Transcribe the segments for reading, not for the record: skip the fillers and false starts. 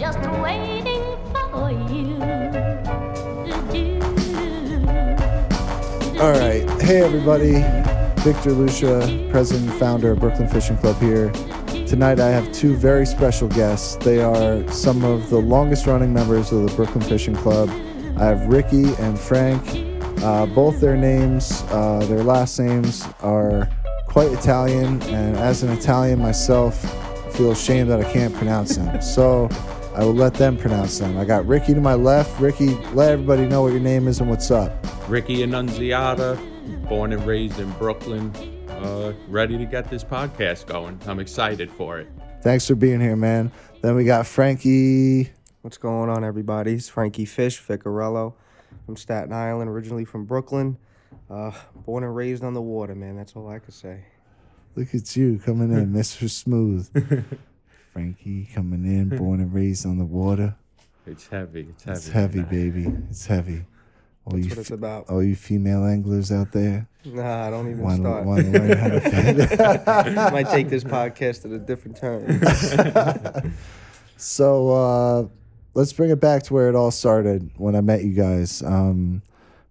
just waiting for you to do. All right. Hey, everybody. Victor Lucia, president and founder of Brooklyn Fishing Club here. Tonight I have two very special guests. They are some of the longest running members of the Brooklyn Fishing Club. I have Ricky and Frank. Both their names, their last names are quite Italian, and as an Italian myself, I feel ashamed that I can't pronounce them. So I will let them pronounce them. I got Ricky to my left. Ricky, let everybody know what your name is and what's up. Ricky Annunziata, born and raised in Brooklyn, ready to get this podcast going. I'm excited for it. Thanks for being here, man. Then we got Frankie. What's going on, everybody? It's Frankie Ficarello from Staten Island, originally from Brooklyn. Born and raised on the water, man. That's all I could say. Look at you coming in, Mr. Smooth. Frankie coming in, born and raised on the water. It's heavy. It's heavy, baby. It's heavy. That's what it's about. All you female anglers out there. Nah, don't even Want start. to learn how to fish. Might take this podcast at a different turn. So let's bring it back to where it all started when I met you guys.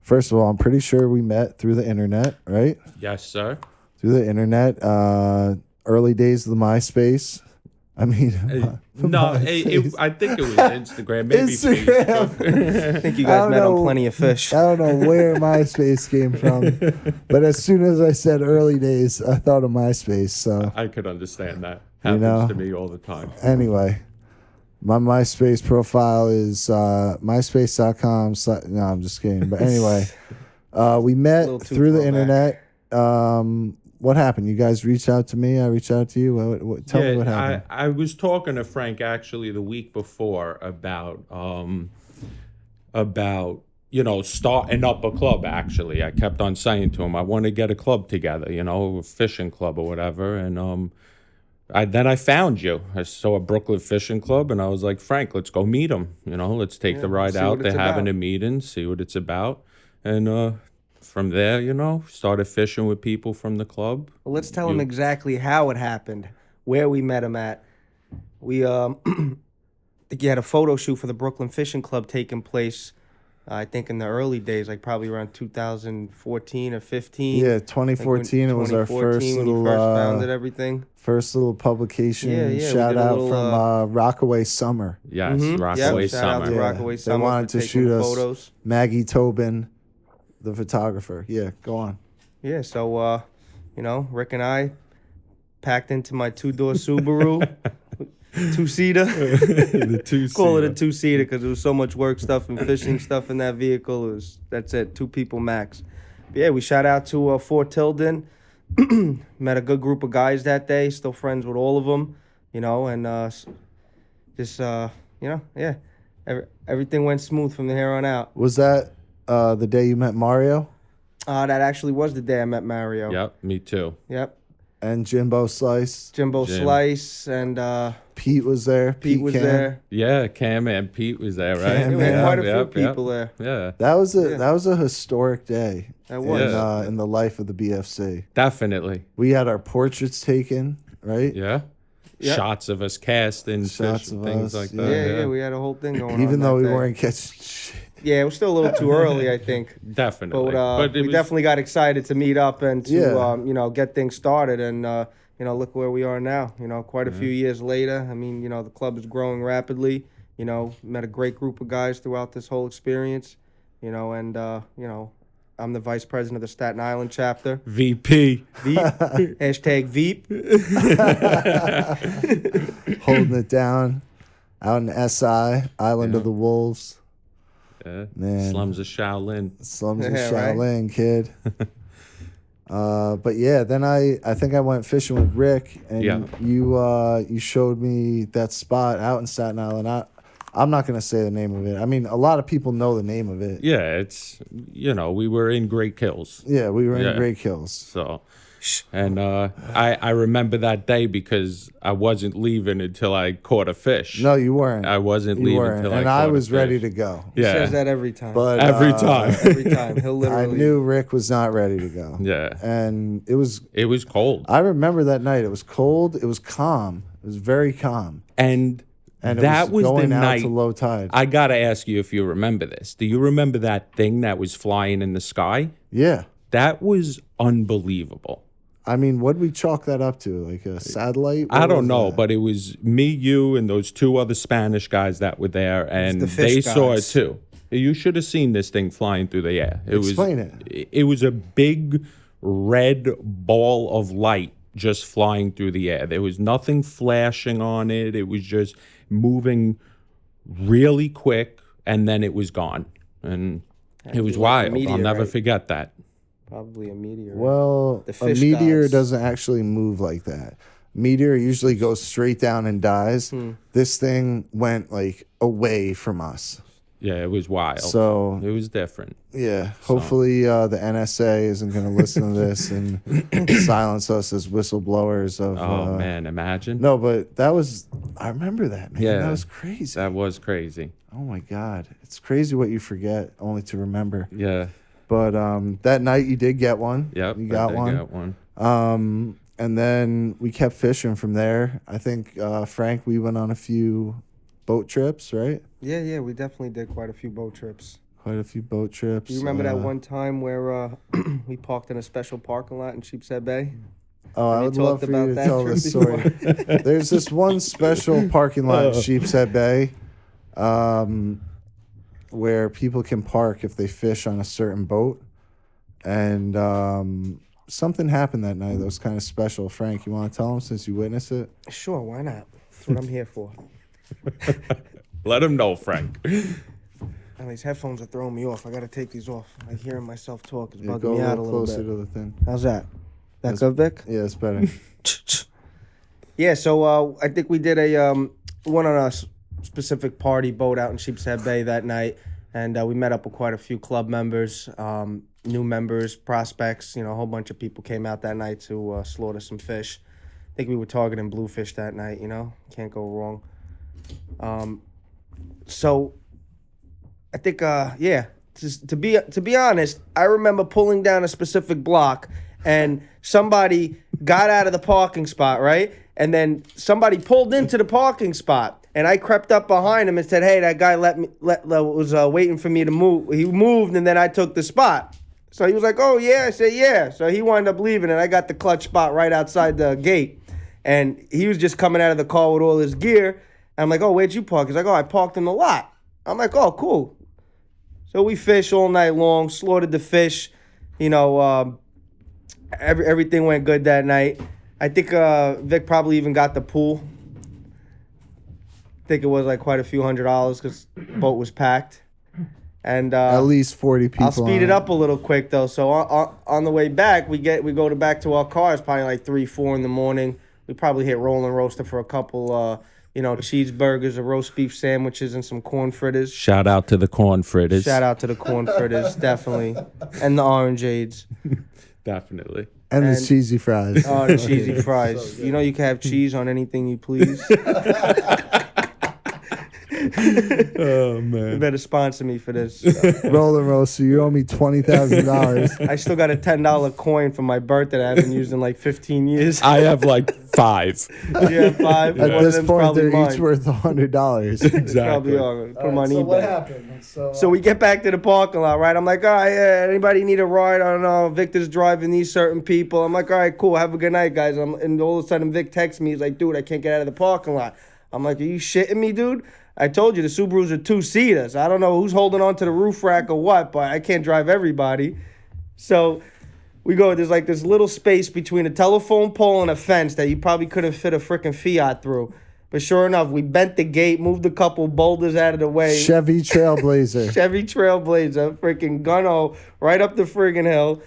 First of all, I'm pretty sure we met through the internet, right? Yes, sir. Through the internet. Early days of the MySpace. I mean, I think it was Instagram. Maybe Facebook. I think you guys met on Plenty of Fish. I don't know where MySpace came from, but as soon as I said early days, I thought of MySpace. So I could understand that. Happens to me all the time. Anyway, my MySpace profile is myspace.com. No, I'm just kidding. But anyway, we met through the internet. What happened? You guys reached out to me. I reached out to you. Tell me what happened. I was talking to Frank actually the week before about starting up a club. Actually, I kept on saying to him, I want to get a club together, a fishing club or whatever. And then I found you. I saw a Brooklyn Fishing Club, and I was like, Frank, let's go meet them. Let's take the ride out. They're having a meeting, see what it's about, and from there, started fishing with people from the club. Well, let's tell them exactly how it happened, where we met him at. We I think you had a photo shoot for the Brooklyn Fishing Club taking place, I think in the early days, like probably around 2014 or 15. Yeah, 2014. It was our first little founded everything. First little publication. Yeah, shout out from Rockaway Summer. Yes, Rockaway shout out Summer. to Rockaway Summer. They wanted to shoot us. Photos. Maggie Tobin, the photographer. Yeah, go on. Yeah, so Rick and I packed into my two-door Subaru, two-seater. The two-seater. Call it a two-seater because there was so much work stuff and fishing stuff in that vehicle. That's it, 2 people max. But yeah, we shout out to Fort Tilden. Met a good group of guys that day. Still friends with all of them, and everything went smooth from here on out. Was that the day you met Mario? That actually was the day I met Mario. Yep, me too. Yep. And Jimbo Slice. Jim. Slice and Pete was there. Pete was Cam. there. Yeah, Cam and Pete was there, right? Cam, We had quite a few Yep, people there. Yeah, That was a historic day. That was. In the life of the BFC. definitely. We had our portraits taken, right? Yeah. Yep. Shots of us casting, Shots of things us, like yeah. that. Yeah, we had a whole thing going on. Even though that we day. weren't catching shit. Yeah, it was still a little too early, I think. Definitely. But it we was, definitely got excited to meet up and to Yeah. get things started, and look where we are now. Quite a few years later. I mean, the club is growing rapidly. Met a great group of guys throughout this whole experience. And I'm the vice president of the Staten Island chapter. VP. Veep. Hashtag Veep. Holding it down out in SI, Island of the Wolves. Yeah. Man. Slums of Shaolin. Slums of Yeah, right. Shaolin, kid. But yeah, then I think I went fishing with Rick, and you showed me that spot out in Staten Island. I'm not going to say the name of it. I mean, a lot of people know the name of it. Yeah, it's, we were in Great Kills. Yeah, we were in Great Kills. So, and I remember that day because I wasn't leaving until I caught a fish. No, you weren't. I wasn't leaving until and I caught I was a fish. ready to go. He Yeah. says that every time. But Every time. Every time. He'll I literally. knew Rick was not ready to go. Yeah. And it was cold. I remember that night. It was cold. It was calm. It was very calm. And And That it was was the going out night. to low tide. I gotta ask you if you remember this. Do you remember that thing that was flying in the sky? Yeah. That was unbelievable. I mean, what did we chalk that up to? Like a satellite? I What don't was know, that? but it was me, you, and those two other Spanish guys that were there, and the fish they saw it gods. too. You should have seen this thing flying through the air. Explain it. It was a big red ball of light just flying through the air. There was nothing flashing on it. It was just moving really quick, and then it was gone. And it was like a wild. I'll never meteorite. forget that. Probably a meteor. Well, The a fish meteor gods. doesn't actually move like that. Meteor usually goes straight down and dies. This thing went like away from us. Yeah, it was wild. So it was different. yeah, hopefully the NSA isn't going to listen to this and silence us as whistleblowers of. Oh man, imagine. No, but I remember that, man. Yeah. That was crazy. That was crazy. Oh my God, it's crazy what you forget only to remember. Yeah. But that night you did get one. Yep. You I got did one. get one. And then we kept fishing from there. I think Frank, we went on a few boat trips, right? Yeah, we definitely did quite a few boat trips. Quite a few boat trips. You remember that one time where we parked in a special parking lot in Sheepshead Bay? Oh, I you would love talked for you to about that tell trip this story. There's this one special parking lot in Sheepshead Bay where people can park if they fish on a certain boat. And something happened that night that was kind of special. Frank, you want to tell them since you witnessed it? Sure, why not? That's what I'm here for. Let him know, Frank. And these headphones are throwing me off. I gotta take these off. I hearing myself talk is Yeah, bugging go me a out a little little closer bit. to the thing. How's that? That good, Vic? Yeah, it's better. Yeah, so I think we did a one on a specific party boat out in Sheepshead Bay that night, and we met up with quite a few club members, new members, prospects. You know, a whole bunch of people came out that night to slaughter some fish. I think we were targeting bluefish that night. You know, can't go wrong. So I think just to be honest, I remember pulling down a specific block and somebody got out of the parking spot, right? And then somebody pulled into the parking spot, and I crept up behind him and said, "Hey, that guy was waiting for me to move. He moved, and then I took the spot." So he was like, "Oh yeah," I said, "Yeah." So he wound up leaving, and I got the clutch spot right outside the gate, and he was just coming out of the car with all his gear. And I'm like, "Oh, where'd you park?" He's like, "Oh, I parked in the lot." I'm like, "Oh, cool." So we fished all night long, slaughtered the fish. You know, everything went good that night. I think Vic probably even got the pool. I think it was like quite a few $100s because the boat was packed. And At least 40 people. I'll speed it up a little quick though. So on the way back, we go back to our cars probably like 3-4 in the morning. We probably hit Rolling Roaster for a couple cheeseburgers, or roast beef sandwiches, and some corn fritters. Shout out to the corn fritters. Shout out to the corn fritters, definitely, and the orangeades. Definitely. And the cheesy fries. Oh, the cheesy fries. You know you can have cheese on anything you please. Oh You man. better sponsor me for this. Rolling Roaster, you owe me $20,000. I still got a $10 coin from my birthday that I haven't used in like 15 years. I have like 5. You have 5? At One of this them's point, probably they're each mine. worth $100. Exactly. Probably are. Put them on so eBay. what happened? So we get back to the parking lot, right? I'm like, all right, yeah, anybody need a ride? I don't know. Victor's driving these certain people. I'm like, all right, cool. Have a good night, guys. And all of a sudden, Vic texts me. He's like, dude, I can't get out of the parking lot. I'm like, are you shitting me, dude? I told you the Subarus are 2-seaters. I don't know who's holding on to the roof rack or what, but I can't drive everybody. So we go, there's like this little space between a telephone pole and a fence that you probably couldn't fit a freaking Fiat through. But sure enough, we bent the gate, moved a couple boulders out of the way. Chevy Trailblazer. Chevy Trailblazer, freaking gunno, right up the friggin' hill.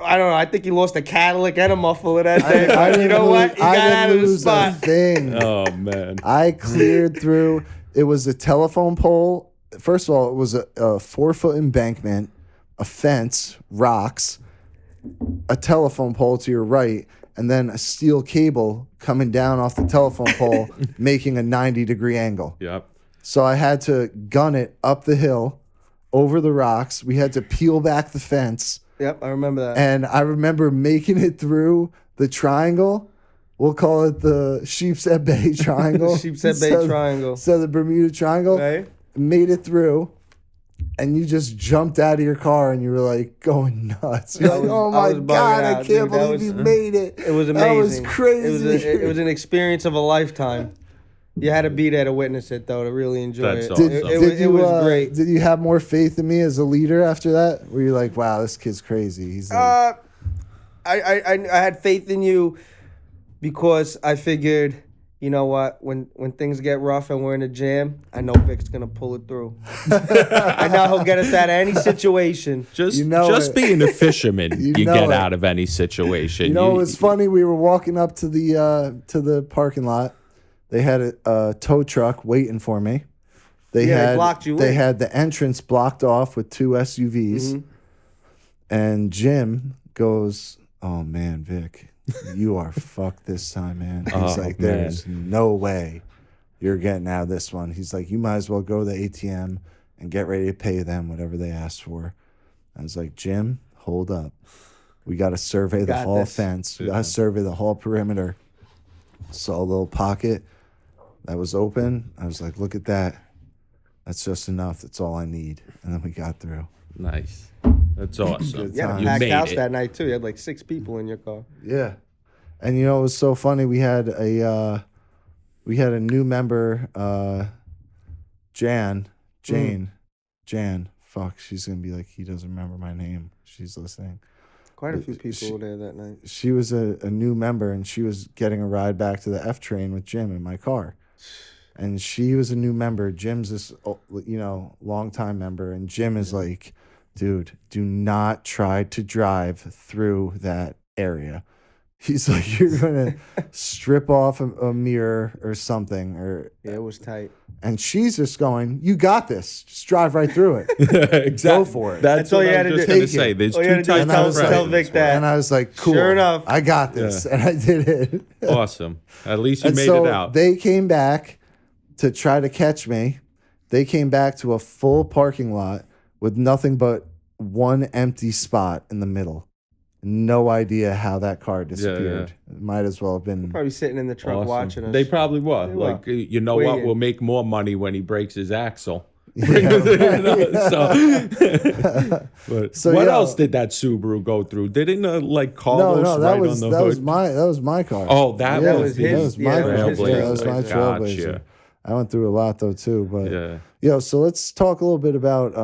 I don't know. I think he lost a catalytic and a muffler that day. I But you didn't know lose, what? He I got didn't out of the lose a spot. thing. Oh man. I cleared through. It was a telephone pole. First of all, it was a 4-foot embankment, a fence, rocks, a telephone pole to your right, and then a steel cable coming down off the telephone pole, making a 90-degree angle. Yep. So I had to gun it up the hill, over the rocks. We had to peel back the fence. Yep, I remember that. And I remember making it through the triangle we'll call it the Sheepshead Bay Triangle. Sheepshead Bay Triangle. So the Bermuda Triangle. Right. Made it through. And you just jumped out of your car and you were like going nuts. You're like, oh my God, I can't believe you made it. It was amazing. That was crazy. It was an experience of a lifetime. You had to be there to witness it, though, to really enjoy That's it. awesome. It was great. Did you have more faith in me as a leader after that? Were you like, wow, this kid's crazy? He's like, I had faith in you because I figured, you know what, when things get rough and we're in a jam, I know Vic's gonna pull it through. I know he'll get us out of any situation. Just being a fisherman, you get out of any situation. You know, it was funny. We were walking up to the parking lot. They had a tow truck waiting for me. They blocked you. They had the entrance blocked off with 2 SUVs. And Jim goes, "Oh man, Vic, you are fucked this time, man." He's like, "There's no way you're getting out of this one." He's like, "You might as well go to the ATM and get ready to pay them whatever they asked for." I was like, "Jim, hold up. We got to survey the hall fence. We got to survey the hall perimeter." Saw a little pocket that was open. I was like, "Look at that. That's just enough. That's all I need." And then we got through. Nice. That's awesome. You had a packed house that night too. You had like 6 people in your car. Yeah. And you know, it was so funny. We had a new member, Jan. Fuck, she's gonna be like, he doesn't remember my name. She's listening. Quite a few people were there that night. She was a new member, and she was getting a ride back to the F train with Jim in my car. And she was a new member. Jim's this, longtime member, and Jim is like, "Dude, do not try to drive through that area." He's like, "You're gonna strip off a mirror or something." Yeah, it was tight. And she's just going, "You got this. Just drive right through it. Exactly. Go for it." That's all what you I had was to just do. going to say. There's All you had two to do is types of tell Vic that. And I was like, "Cool. Sure enough. I got this." And I did it. Awesome. At least you And made so it out. they came back to try to catch me. They came back to a full parking lot with nothing but one empty spot in the middle. No idea how that car disappeared. It might as well have been. Probably sitting in the truck watching us. They probably were. Like, you know what? Waiting. We'll make more money when he breaks his axle. Yeah, So what else did that Subaru go through? Didn't Carlos no, right on the hood? That was my car. Oh, that was That was my car. Trailblazer. Yeah, that was my Trailblazer. Gotcha. I went through a lot though too, but Yeah. So let's talk a little bit about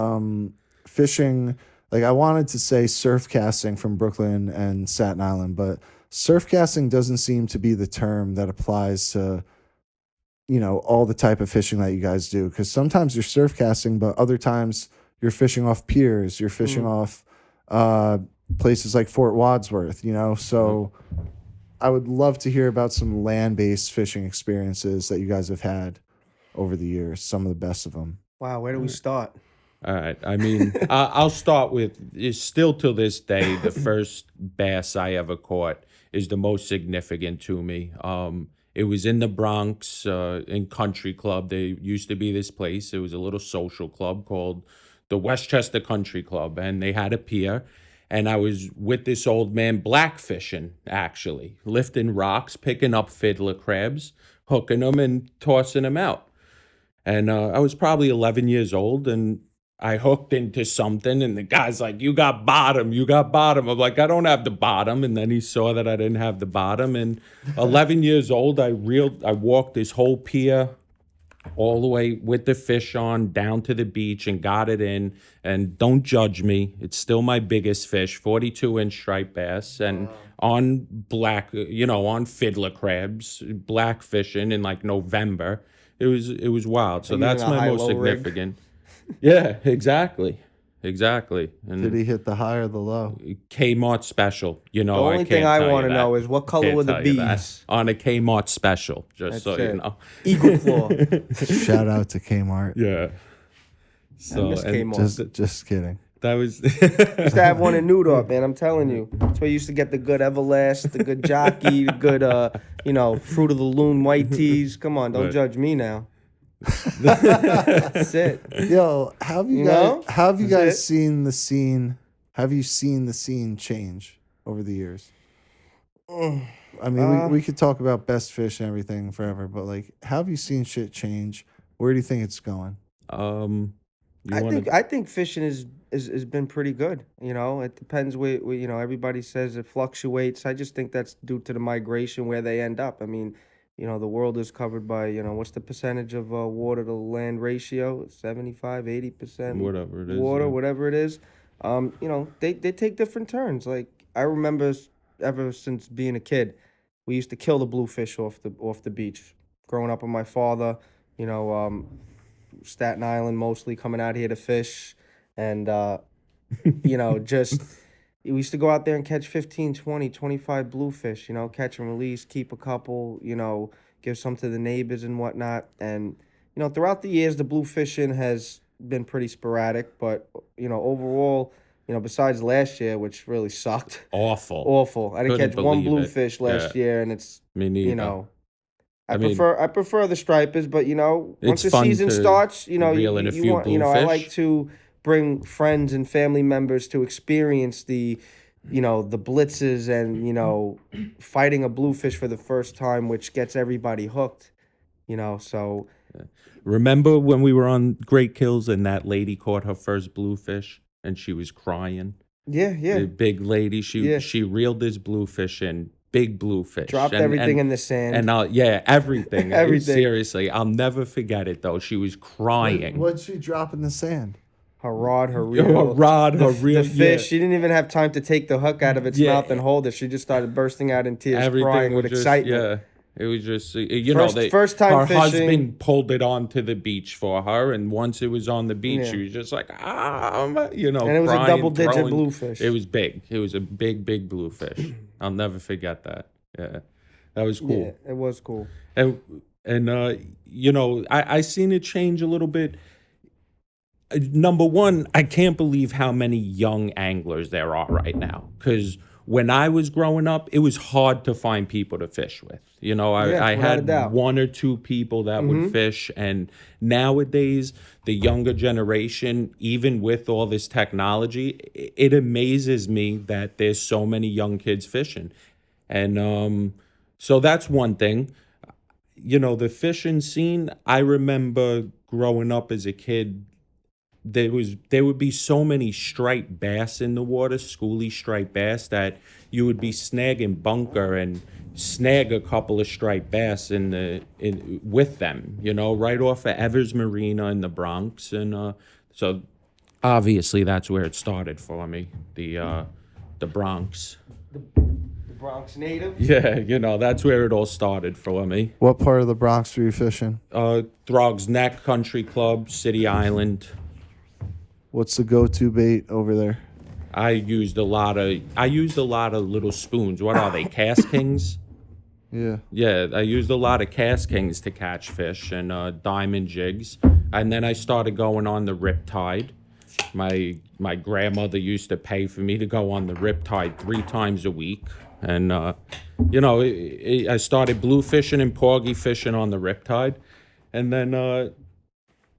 fishing. Like, I wanted to say surf casting from Brooklyn and Staten Island, but surf casting doesn't seem to be the term that applies to, all the type of fishing that you guys do. Because sometimes you're surf casting, but other times you're fishing off piers, you're fishing off places like Fort Wadsworth, So I would love to hear about some land-based fishing experiences that you guys have had over the years, some of the best of them. Wow, where do we start? All right. I mean, I'll start with, still to this day, the first bass I ever caught is the most significant to me. It was in the Bronx, in Country Club. There used to be this place. It was a little social club called the Westchester Country Club, and they had a pier. And I was with this old man black fishing, actually, lifting rocks, picking up fiddler crabs, hooking them, and tossing them out. And I was probably 11 years old, and I hooked into something, and the guy's like, "You got bottom, you got bottom." I'm like, "I don't have the bottom." And then he saw that I didn't have the bottom. And 11 years old, I walked this whole pier all the way with the fish on down to the beach and got it in. And don't judge me. It's still my biggest fish, 42-inch striped bass. And on black, on fiddler crabs, black fishing in like November. It was wild. So that's my most significant. Yeah, exactly. And Did he hit the high or the low? Kmart special. The only thing I want to know is what color were the beads? On a Kmart special, just That's so you it. know. Eagle claw. Shout out to Kmart. Yeah. So miss Kmart. Just kidding. that was Used to have one in Newdorf, man. I'm telling you. That's where you used to get the good Everlast, the good Jockey, the good, Fruit of the Loom white tees. Come on, don't judge me now. That's it. Yo, how have you guys seen the scene? Have you seen the scene change over the years? I mean, we could talk about best fish and everything forever, but like, how have you seen shit change? Where do you think it's going? You I want think to? I think fishing is been pretty good. You know, it depends where you know everybody says it fluctuates. I just think that's due to the migration where they end up. I mean, you know, the world is covered by what's the percentage of water to land ratio? 75, 80% Whatever it is, water, yeah. whatever it is. You know, they take different turns. Like I remember ever since being a kid, we used to kill the bluefish off the beach. Growing up with my father, you know, Staten Island mostly coming out here to fish. And, just we used to go out there and catch 15, 20, 25 bluefish, catch and release, keep a couple, give some to the neighbors and whatnot. And, throughout the years, the blue fishing has been pretty sporadic. But, overall, besides last year, which really sucked, Awful. awful. I didn't Couldn't catch one believe it. bluefish Yeah, last year, and it's, me you neither. know, I I mean, prefer the stripers, but once it's the fun season to starts, reel in a you few want, I like bluefish. to bring friends and family members to experience the blitzes and fighting a bluefish for the first time, which gets everybody hooked. So Remember when we were on Great Kills and that lady caught her first bluefish and she was crying? yeah, yeah, The big lady, she yeah. she reeled this bluefish in, big bluefish, Dropped everything in the sand, yeah, everything. everything. Seriously, I'll never forget it though. She was crying. What'd she drop in the sand? Her rod, her Her reel, rod, her the reel, fish. yeah. She didn't even have time to take the hook out of its Yeah, mouth and hold it. She just started bursting out in tears, everything crying was with just, excitement. yeah. It was just, First time her fishing. husband pulled it onto the beach for her, and once it was on the beach, Yeah. she was just like, And it was a crying, double-digit throwing. bluefish. It was big. It was a big, big bluefish. I'll never forget that. Yeah, that was cool. Yeah, it was cool. And I seen it change a little bit. Number one, I can't believe how many young anglers there are right now. Because when I was growing up, it was hard to find people to fish with. Yeah, I without a had doubt. one or two people that would fish. And nowadays, the younger generation, even with all this technology, it amazes me that there's so many young kids fishing. And so that's one thing. The fishing scene, I remember growing up as a kid, there would be so many striped bass in the water, schoolie striped bass, that you would be snagging bunker and snag a couple of striped bass in with them, right off of Evers Marina in the Bronx. And so obviously that's where it started for me, the Bronx. The Bronx native. Yeah, that's where it all started for me. What part of the Bronx were you fishing? Throg's Neck Country Club, City Island. What's the go-to bait over there? I used a lot of little spoons. What are they? Cast Kings? Yeah. Yeah, I used a lot of Cast Kings to catch fish and diamond jigs. And then I started going on the Riptide. My grandmother used to pay for me to go on the Riptide 3 times a week. And I started blue fishing and porgy fishing on the Riptide. And then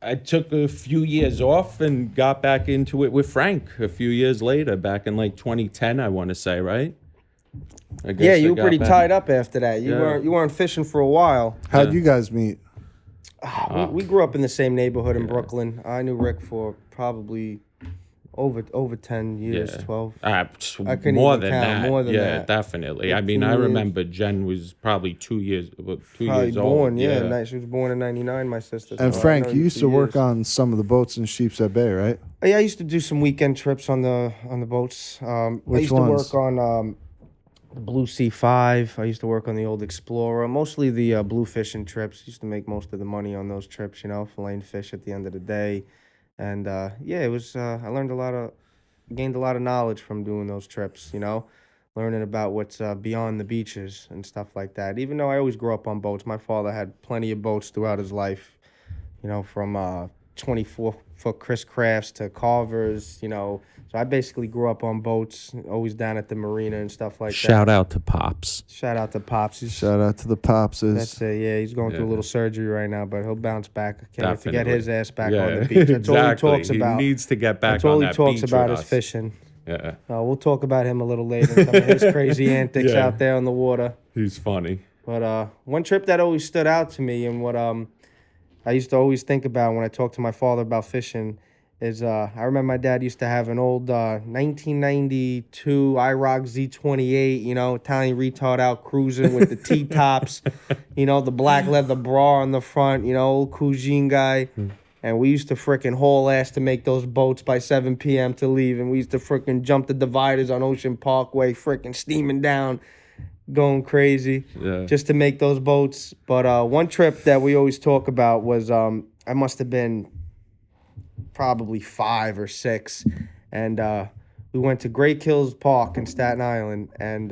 I took a few years off and got back into it with Frank a few years later, back in like 2010, I want to say, right? I guess Yeah, I you were got pretty back- tied up after that. Yeah. You weren't fishing for a while. How'd you guys meet? We grew up in the same neighborhood in Brooklyn. I knew Rick for probably over 10 years, Yeah. 12. I couldn't more even than count, that. more than yeah, that. definitely. I mean, 15 I years. remember Jen was probably 2 years, Probably years born, old. yeah. She was born in '99, my sister. And so I Frank, know you used for to work years. on some of the boats in Sheepshead Bay, right? Yeah, I used to do some weekend trips on the boats. I Which used ones? to work on the Blue C5. I used to work on the old Explorer. Mostly the blue fishing trips. Used to make most of the money on those trips, filleting fish at the end of the day. And it was. I gained a lot of knowledge from doing those trips. Learning about what's beyond the beaches and stuff like that. Even though I always grew up on boats, my father had plenty of boats throughout his life. From 24-foot Chris Crafts to Carvers. So I basically grew up on boats, always down at the marina and stuff like that. Shout out to Pops. Shout out to Pops. Shout out to the Popses. That's it. Yeah, he's going through a little surgery right now, but he'll bounce back. Can't wait to get Definitely. his ass back Yeah, on the beach. That's all he exactly. talks about. He needs to get back That's all on he that talks beach about with is us. fishing. Yeah, We'll talk about him a little later. Some of his crazy antics Yeah. out there on the water. he's funny. But one trip that always stood out to me, and what I used to always think about when I talked to my father about fishing, is I remember my dad used to have an old 1992 IROC Z28, Italian retard out cruising with the T-tops, the black leather bra on the front, old Cougine guy. And we used to frickin' haul ass to make those boats by 7 p.m. to leave. And we used to frickin' jump the dividers on Ocean Parkway, frickin' steaming down, going crazy just to make those boats. But one trip that we always talk about was I must have been probably 5 or 6. And we went to Great Kills Park in Staten Island. And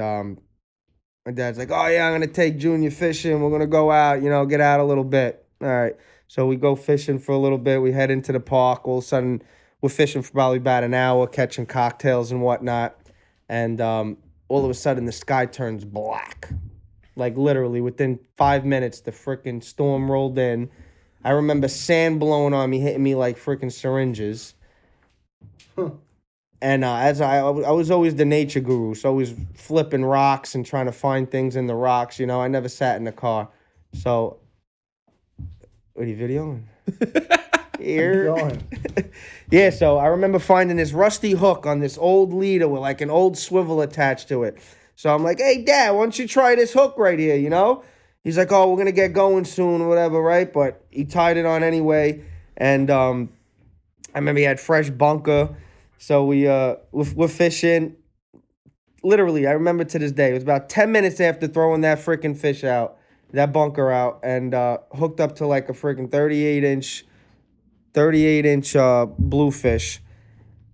my dad's like, oh, yeah, I'm going to take Junior fishing. We're going to go out, get out a little bit. All right. So we go fishing for a little bit. We head into the park. All of a sudden, we're fishing for probably about an hour, catching cocktails and whatnot. And all of a sudden, the sky turns black. Like, literally, within 5 minutes, the freaking storm rolled in. I remember sand blowing on me, hitting me like freaking syringes. And as I was always the nature guru, so always flipping rocks and trying to find things in the rocks. I never sat in the car. So... What are you videoing? Here. Yeah, so I remember finding this rusty hook on this old leader with like an old swivel attached to it. So I'm like, hey, Dad, why don't you try this hook right here, He's like, oh, we're going to get going soon or whatever, right? But he tied it on anyway. And I remember he had fresh bunker. So we're fishing. Literally, I remember to this day, it was about 10 minutes after throwing that freaking fish out. That bunker out, and hooked up to like a freaking 38-inch bluefish,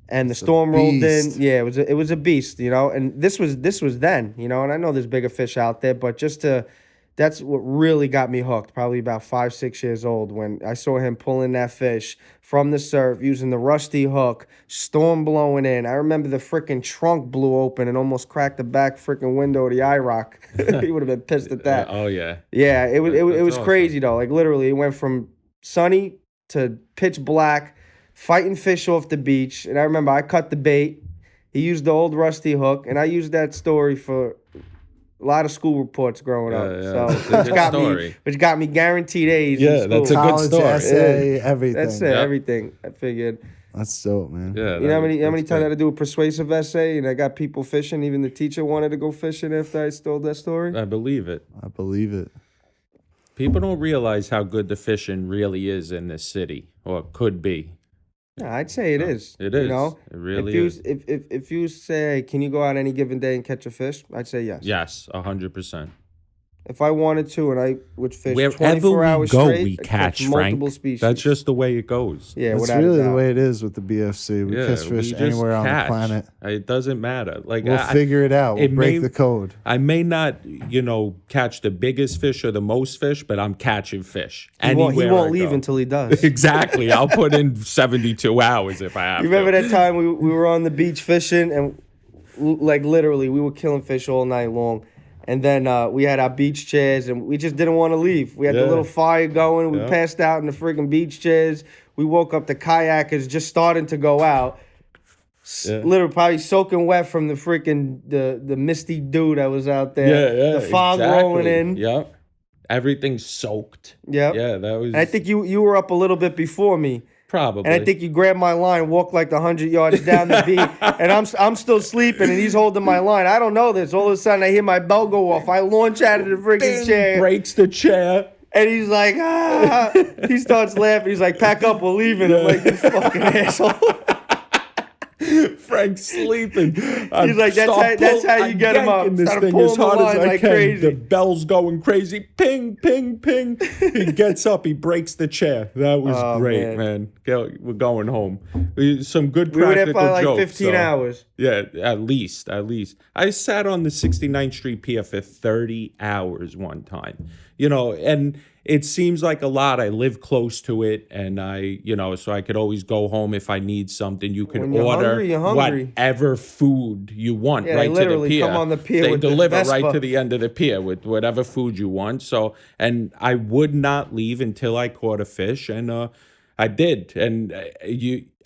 and the storm rolled in. Yeah, it was a beast, And this was then, and I know there's bigger fish out there, but that's what really got me hooked. Probably about 5, 6 years old when I saw him pulling that fish from the surf using the rusty hook, storm blowing in. I remember the freaking trunk blew open and almost cracked the back freaking window of the IROC. He would have been pissed at that. Oh yeah. Yeah, it was awesome. crazy though. Like literally, it went from sunny to pitch black, fighting fish off the beach. And I remember I cut the bait. He used the old rusty hook, and I used that story for a lot of school reports growing up. So which got me guaranteed A's in school. That's a good College story. essay, everything. That's it, everything. I figured. That's dope, man. Yeah. How many times I had to do a persuasive essay and I got people fishing? Even the teacher wanted to go fishing after I told that story. I believe it. I believe it. People don't realize how good the fishing really is in this city, or could be. Yeah, I'd say it is. It is. It really is. is. If you say, can you go out any given day and catch a fish? I'd say yes. Yes, 100%. If I wanted to, and I would fish Wherever 24 we hours go, straight, we I'd catch, multiple Frank. species. That's just the way it goes. Yeah, That's without really a doubt. the way it is with the BFC. We catch we fish just anywhere on the catch. planet. It doesn't matter. Like We'll figure it out. We'll break the code. I may not, catch the biggest fish or the most fish, but I'm catching fish. He won't anywhere I leave go. until he does. Exactly. I'll put in 72 hours if I have You remember that time we were on the beach fishing, and like literally we were killing fish all night long. And then we had our beach chairs, and we just didn't want to leave. We had the little fire going. We passed out in the freaking beach chairs. We woke up, the kayakers just starting to go out. Literally probably soaking wet from the freaking the misty dew that was out there. The fog rolling in. Yep. Everything's soaked. Yep. Yeah, that was. And I think you were up a little bit before me. Probably. And I think you grabbed my line, walked like 100 yards down the beach, and I'm still sleeping, and he's holding my line. I don't know this. All of a sudden, I hear my bell go off. I launch out of the freaking chair. Breaks the chair. And he's like, ah. He starts laughing. He's like, pack up, we're leaving. I'm like, you fucking asshole. Frank's sleeping. He's like, that's how you get him up. This Started thing as pulling the hard as line I like can. crazy. The bell's going crazy. Ping, ping, ping. He gets up. He breaks the chair. That was great, man. We're going home. Some good practical jokes. We were there for like jokes, 15 hours. Yeah, at least. I sat on the 69th Street Pier for 30 hours one time. And it seems like a lot. I live close to it, and so I could always go home if I need something. You can order you're hungry. whatever food you want right to the literally pier. come on the pier They with the deliver right Vespa. to the end of the pier with whatever food you want. So, and I would not leave until I caught a fish, and I did. And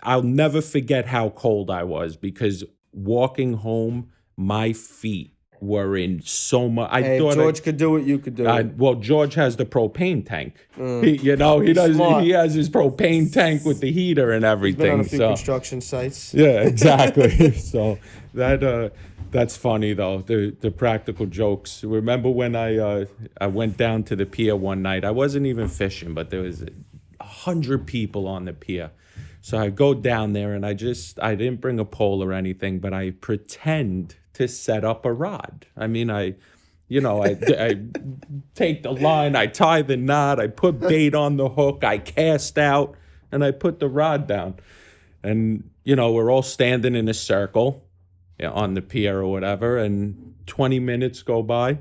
I'll never forget how cold I was, because walking home, my feet were in so much. Hey, if George could do it, you could do it. Well, George has the propane tank. He does. Smart. He has his propane tank with the heater and everything. Been on a few so construction sites. yeah, exactly. So that's funny though. The practical jokes. Remember when I went down to the pier one night? I wasn't even fishing, but there was 100 people on the pier. So I go down there and I didn't bring a pole or anything, but I pretend to set up a rod. I mean, I take the line, I tie the knot, I put bait on the hook, I cast out, and I put the rod down. And, we're all standing in a circle on the pier or whatever, and 20 minutes go by,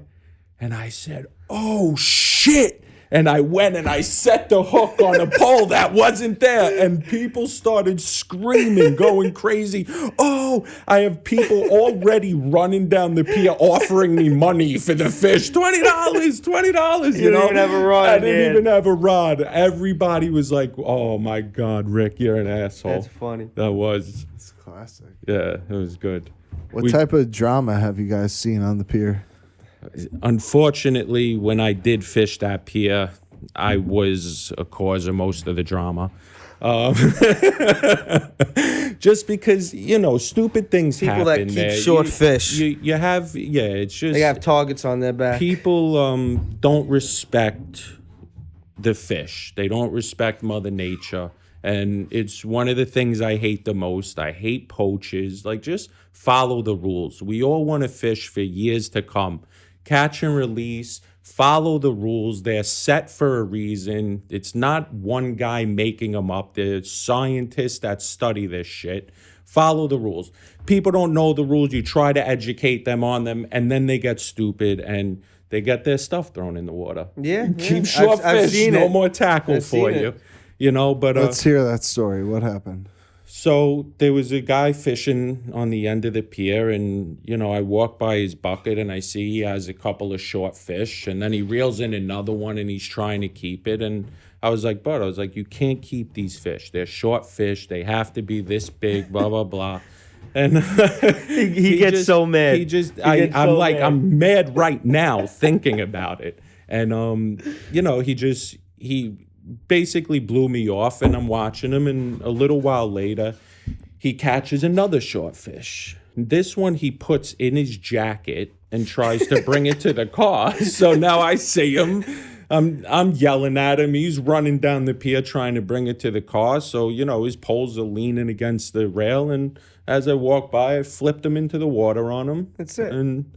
and I said, oh, shit! And I went and I set the hook on a pole that wasn't there. And people started screaming, going crazy. Oh, I have people already running down the pier offering me money for the fish. $20, $20. You didn't even have a rod. I didn't even have a rod. Everybody was like, oh my God, Rick, you're an asshole. That's funny. That was. It's classic. Yeah, it was good. What type of drama have you guys seen on the pier? Unfortunately, when I did fish that pier, I was a cause of most of the drama. Just because, stupid things People happen that keep there. short fish. You have, it's just... They have targets on their back. People don't respect the fish. They don't respect Mother Nature. And it's one of the things I hate the most. I hate poachers. Just follow the rules. We all want to fish for years to come. Catch and release, follow the rules. They're set for a reason. It's not one guy making them up. There's scientists that study this shit. Follow the rules. People don't know the rules. You try to educate them on them, and then they get stupid and they get their stuff thrown in the water. Yeah. Keep short I've fish. seen No it. more tackle I've for seen you. it. But Let's hear that story. What happened? so there was a guy fishing on the end of the pier, and, I walk by his bucket and I see he has a couple of short fish, and then he reels in another one and he's trying to keep it. And I was like, bud, you can't keep these fish. They're short fish. They have to be this big, blah, blah, blah. And he gets so mad. I'm mad right now thinking about it. And, he basically blew me off, and I'm watching him, and a little while later he catches another short fish. This one he puts in his jacket and tries to bring it to the car. So now I see him, I'm yelling at him. He's running down the pier trying to bring it to the car. So his poles are leaning against the rail, and as I walk by, I flipped him into the water on him. That's it. And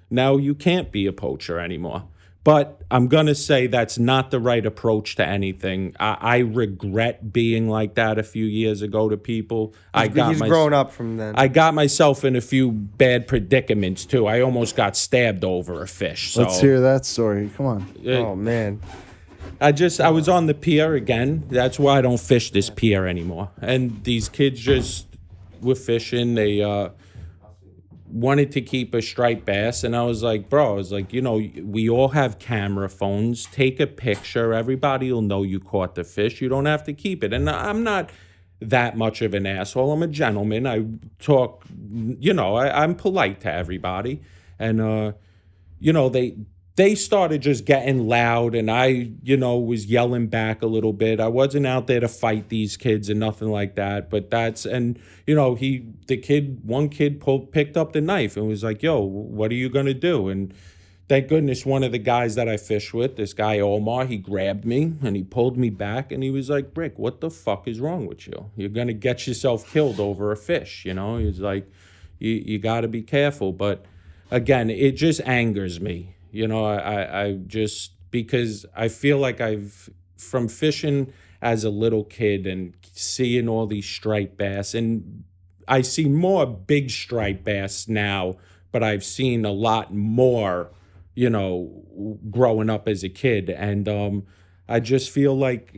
now you can't be a poacher anymore. But I'm going to say that's not the right approach to anything. I regret being like that a few years ago to people. He's grown up from then. I got myself in a few bad predicaments, too. I almost got stabbed over a fish. So, Let's hear that story. Come on. Oh, man. I was on the pier again. That's why I don't fish this pier anymore. And these kids just were fishing. They wanted to keep a striped bass, and I was like, bro, we all have camera phones. Take a picture. Everybody will know you caught the fish. You don't have to keep it. And I'm not that much of an asshole. I'm a gentleman. I talk, I'm polite to everybody. And, they started just getting loud, and I, was yelling back a little bit. I wasn't out there to fight these kids and nothing like that. But one kid picked up the knife and was like, yo, what are you going to do? And thank goodness one of the guys that I fish with, this guy Omar, he grabbed me and he pulled me back, and he was like, Rick, what the fuck is wrong with you? You're going to get yourself killed over a fish, He's like, you got to be careful. But again, it just angers me. I just, because I feel like from fishing as a little kid and seeing all these striped bass, and I see more big striped bass now, but I've seen a lot more, growing up as a kid. And I just feel like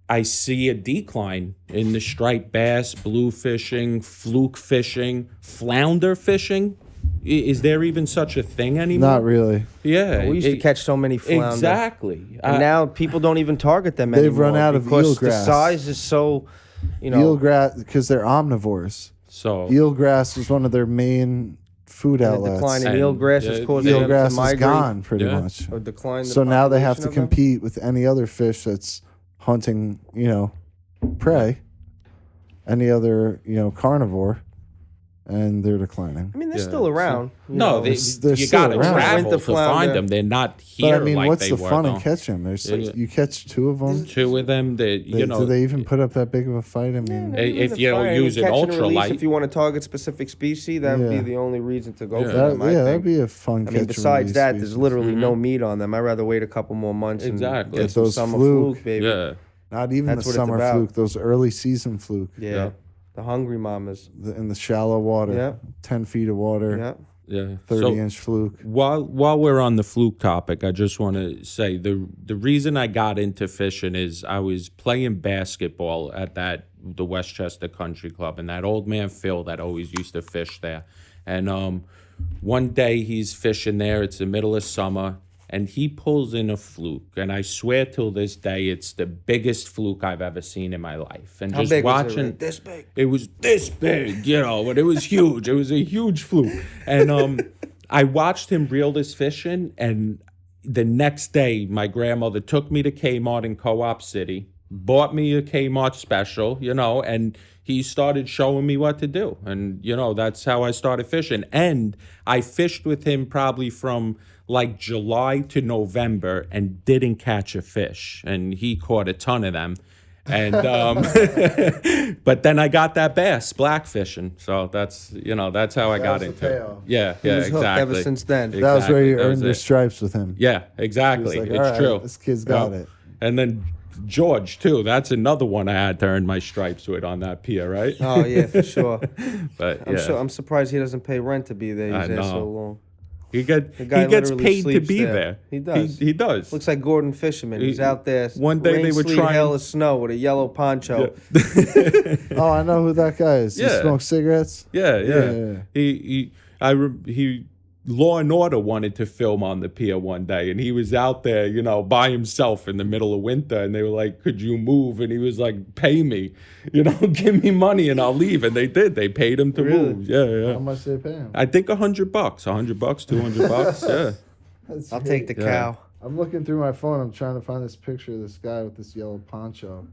I see a decline in the striped bass, blue fishing, fluke fishing, flounder fishing. Is there even such a thing anymore? Not really. Yeah. We used to catch so many flounder. Exactly. And now people don't even target them anymore. They've run out of because eelgrass. the size is so, Eelgrass, because they're omnivores. So eelgrass was one of their main food The outlets. decline in And, eelgrass yeah, is causing them to Eelgrass is migrate gone pretty Yeah. much. or decline. The So now they have to population of them. compete with any other fish that's hunting, prey, any other, carnivore, and they're declining. I mean, they're Yeah, still around. you no, know. they, they're you still got to around. travel Winter to find flounder. them. They're not But here I mean, like what's they the were. fun though. in catching them? There's Yeah. you catch two of them. Two of them, Do they even put up that big of a fight? I mean, Not even if the you fire. I mean, use an catch and release, ultralight. if you want to target specific species, that would be Yeah. the only reason to go Yeah. for them. I that'd think. be a fun catch. I mean, and besides release that, species. there's literally no meat on them. I'd rather wait a couple more months Exactly. and Get get some those summer fluke. fluke, baby. Yeah. Not even That's the what it's summer about. fluke; those early season fluke Yeah. The hungry mamas. in the shallow water. Yeah. 10 feet of water. Yeah. Yeah. 30-inch fluke. While we're on the fluke topic, I just want to say the reason I got into fishing is I was playing basketball at the Westchester Country Club, and that old man Phil that always used to fish there. And one day he's fishing there. It's the middle of summer, and he pulls in a fluke, and I swear till this day it's the biggest fluke I've ever seen in my life. And How just big watching was it? Ray? This big. it was this big, but it was huge. It was a huge fluke. And I watched him reel this fish in, and the next day, my grandmother took me to Kmart in Co-op City, bought me a Kmart special, and he started showing me what to do. And, that's how I started fishing. And I fished with him probably from like July to November and didn't catch a fish. And he caught a ton of them. And but then I got that bass black fishing, so that's how I got was the into it. payoff. Yeah, He was hooked exactly. ever since then. That was where you Exactly, that was earned your it. stripes with him. Yeah, exactly. Like, It's all right, true. this kid's got Yeah. it. And then George too. That's another one I had to earn my stripes with on that pier, right? Oh yeah, for sure. But I'm yeah, sure. I'm surprised he doesn't pay rent to be there. I He's there so know. long. he guy gets literally paid to sleeps be there. there. He does. He does. Looks like Gordon Fisherman. He's He- out there. one day rain, they were sleet, trying- hail or snow with a yellow poncho. Oh, I know who that guy is. He Yeah. smokes cigarettes. Yeah. Yeah. He Law and Order wanted to film on the pier one day, and he was out there, by himself in the middle of winter, and they were like, "Could you move?" And he was like, "Pay me, give me money, and I'll leave." And they did. They paid him to Really? move. Yeah. How much they pay him? I think $100, $200. Yeah. That's I'll great. take the Yeah. cow. I'm looking through my phone. I'm trying to find this picture of this guy with this yellow poncho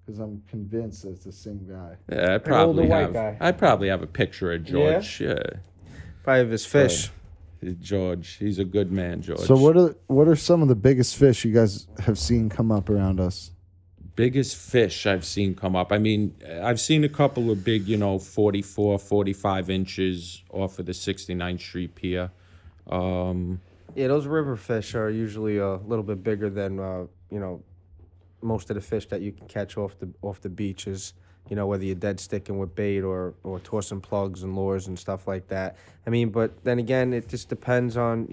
because I'm convinced that it's the same guy. Yeah, white guy. I probably have a picture of George. Yeah. Probably of his fish. George, he's a good man, George. So what are some of the biggest fish you guys have seen come up around us? Biggest fish I've seen come up. I mean, I've seen a couple of big, 44, 45 inches off of the 69th Street Pier. Yeah, those river fish are usually a little bit bigger than most of the fish that you can catch off the beaches. Whether you're dead sticking with bait or tossing plugs and lures and stuff like that. I mean, but then again, it just depends on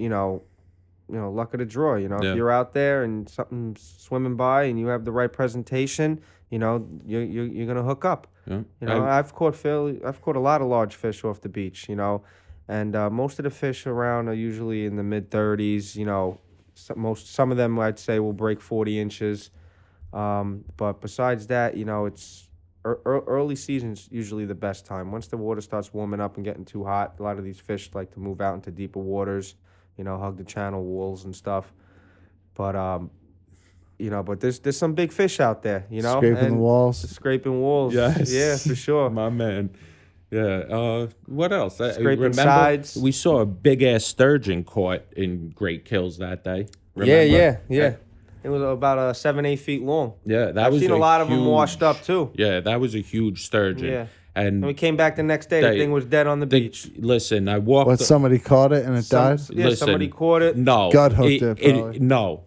luck of the draw. Yeah. If you're out there and something's swimming by and you have the right presentation, you're gonna hook up. Yeah. I've caught a lot of large fish off the beach. And most of the fish around are usually in the mid 30s. Some of them I'd say will break 40 inches. But besides that, it's early season's usually the best time. Once the water starts warming up and getting too hot, a lot of these fish like to move out into deeper waters, hug the channel walls and stuff. But but there's some big fish out there, Scraping the and walls. scraping walls. Yes. Yeah, for sure. My man. Yeah. What else? Scraping Remember, sides. we saw a big ass sturgeon caught in Great Kills that day. Yeah. Remember? It was about 7-8 feet long. Yeah, that I've was seen a lot of them huge- washed up too. Yeah, that was a huge sturgeon. Yeah. And And we came back the next day. The They- thing was dead on the beach. listen, I walked. What, somebody caught it and it died? Yeah, Listen, somebody caught it. No, Gut hooked it, probably. No,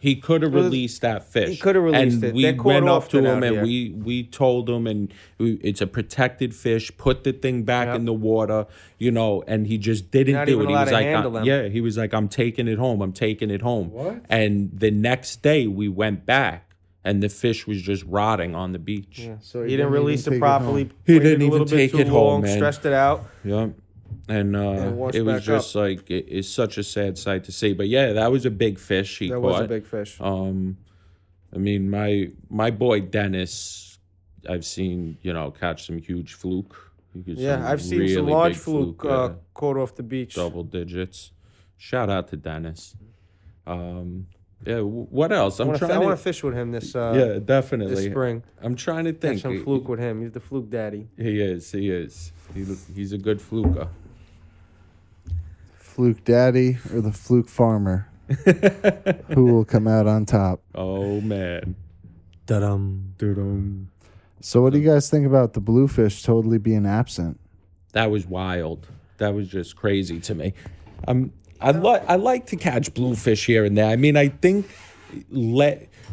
he could have Well, released that fish. he could have released and it. we They're caught went up to often him out and here. we told him, and it's a protected fish. Put the thing back Yep. in the water, and he just didn't Not do even it. He allowed was to like, handle them. yeah, he was like, I'm taking it home. I'm taking it home. What? And the next day we went back, and the fish was just rotting on the beach. Yeah. So he didn't release even it take properly. home. He waited didn't a even little bit take too it home, long, man. Stressed it out. Yeah. And washed it was back just like it's such a sad sight to see. But yeah, that was a big fish he That caught. was a big fish. I mean, my boy Dennis, I've seen catch some huge fluke. You get Yeah, some I've seen really some large big fluke yeah, caught off the beach. double digits. Shout out to Dennis. Yeah, what else? I I'm want trying to to. fish with him this Yeah, definitely. this spring. I'm trying to Catch think. some fluke with him. He's the fluke daddy. He is. He is. He's a good fluker. Fluke daddy or the fluke farmer? Who will come out on top? Oh man. Da-dum. Doo-dum. So what do you guys think about the bluefish totally being absent? That was wild. That was just crazy to me. I like to catch bluefish here and there. I mean, I think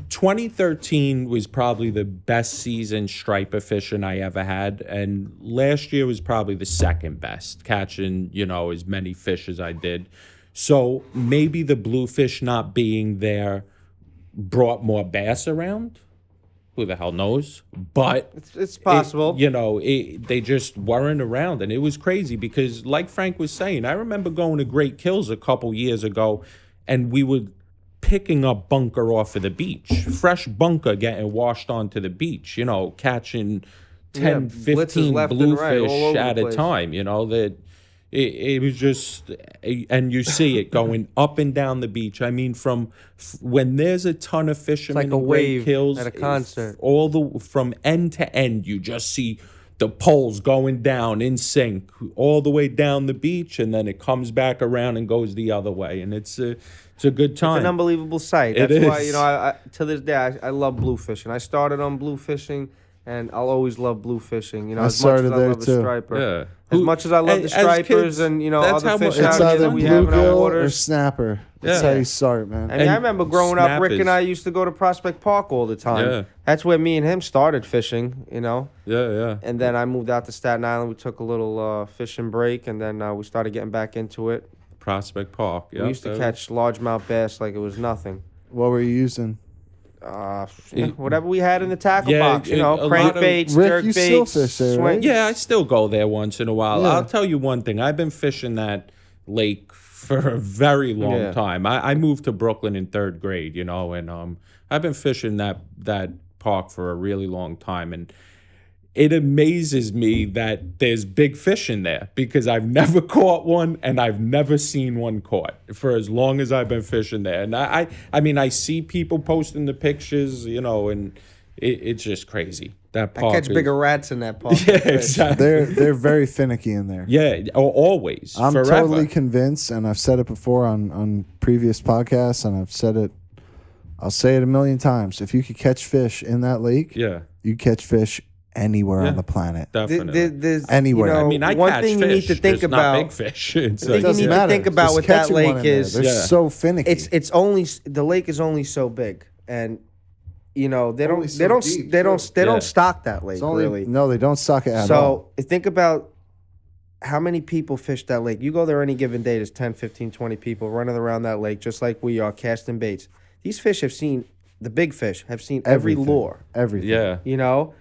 2013 was probably the best season striper fishing I ever had, and last year was probably the second best, catching, as many fish as I did. So maybe the bluefish not being there brought more bass around. Who the hell knows? But It's possible. they just weren't around, and it was crazy because, like Frank was saying, I remember going to Great Kills a couple years ago, and we were picking up bunker off of the beach, fresh bunker getting washed onto the beach. Catching 10, blitzes 15 left and right, all bluefish over at the a place. time. That. It was just, and you see it going up and down the beach. I mean, from when there's a ton of fishermen like a in Great wave Kills, at a concert. from end to end, you just see the poles going down in sync all the way down the beach, and then it comes back around and goes the other way, and it's a good time. It's an unbelievable sight. It That's why, is. I to this day, I love blue fishing. I started on blue fishing, and I'll always love blue fishing. I as much as started I there love too. a striper. Yeah. As much as I love the As stripers kids, and, that's other how fish much- It's out here either that we have in our bluegill or waters. snapper. That's Yeah. how you start, man. I mean, I remember growing up, Rick and I used to go to Prospect Park all the time. Yeah. That's where me and him started fishing, Yeah. And then I moved out to Staten Island. We took a little fishing break, and then we started getting back into it. Prospect Park. We used to catch largemouth bass like it was nothing. What were you using? Whatever we had in the tackle Yeah, box, a lot of- crankbaits, Rick, you still jerkbaits, fish there, swing. right? Yeah, I still go there once in a while. Yeah. I'll tell you one thing. I've been fishing that lake for a very long Yeah. time. I moved to Brooklyn in third grade, and I've been fishing that park for a really long time, and it amazes me that there's big fish in there because I've never caught one and I've never seen one caught for as long as I've been fishing there. And I mean, I see people posting the pictures, and it's just crazy. That I park catch is- bigger rats in that park. Yeah, exactly. They're very finicky in there. Yeah, always. I'm forever. totally convinced, and I've said it before on previous podcasts, and I'll say it a million times. If you could catch fish in that lake, Yeah, you catch fish anywhere Yeah. on the planet. definitely. There's, Anywhere. I mean, I one catch thing fish. you need to think just about. not big fish. It's I think like, you need to think about Just what that catching one lake in there. is. They're Yeah. so finicky. It's only the lake is only so big, and they Only don't so they don't deep, they don't too. they Yeah. don't stock that lake It's only, really. No, they don't suck it at all. So think about how many people fish that lake. You go there any given day, there's 10, 15, 20 people running around that lake just like we are, casting baits. These fish have seen, the big fish have seen every Everything. lure, Everything. yeah, Yeah,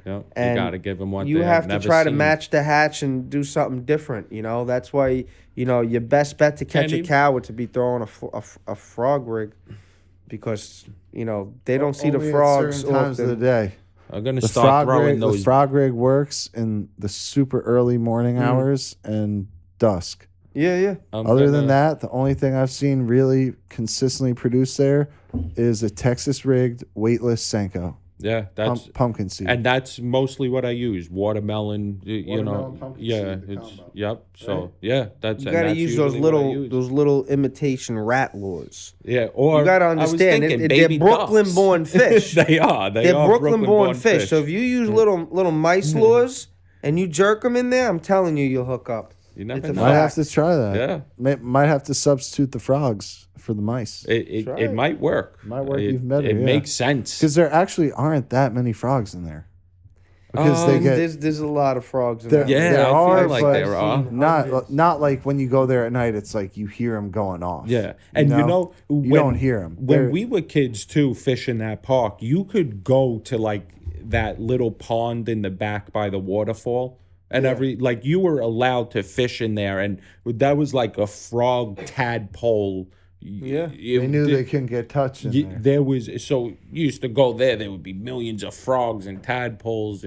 you and got to give them one. you they have to never try to seen. match the hatch and do something different. That's why your best bet to catch Can't a even- cow would to be throwing a frog rig, because they don't see the Only at frogs certain times of the often. day. I'm gonna The start frog throwing rig, those. the frog rig works in the super early morning hours and dusk. Yeah. I'm Other than gonna- that, the only thing I've seen really consistently produced there is a Texas rigged weightless Senko yeah, that's pumpkin seed. and that's mostly what I use. Watermelon, Watermelon, pumpkin yeah, seed, the it's combo. yep. So yeah, that's You and got to that's use those usually what I use. little imitation rat lures. Yeah, or You got to I was understand thinking they're baby Brooklyn-born ducks. fish. they are. They're Brooklyn-born fish. So if you use little mice lures and you jerk them in there, I'm telling you, you'll hook up. You never It's a know. Might have fact. to try that. Yeah. Might have to substitute the frogs for the mice. It Try it it. might work. Might work It, even better, It yeah. makes sense. Because there actually aren't that many frogs in there. Because they get There's a lot of frogs in There- there. Yeah, there I feel are, like but there are. not like when you go there at night. It's like you hear them going off. Yeah, and you know you don't hear them. When we were kids too, fishing that park, you could go to like that little pond in the back by the waterfall, and you were allowed to fish in there, and that was like a frog tadpole. Yeah. they knew they couldn't get touched in there. There was, so you used to go there. There would be millions of frogs and tadpoles,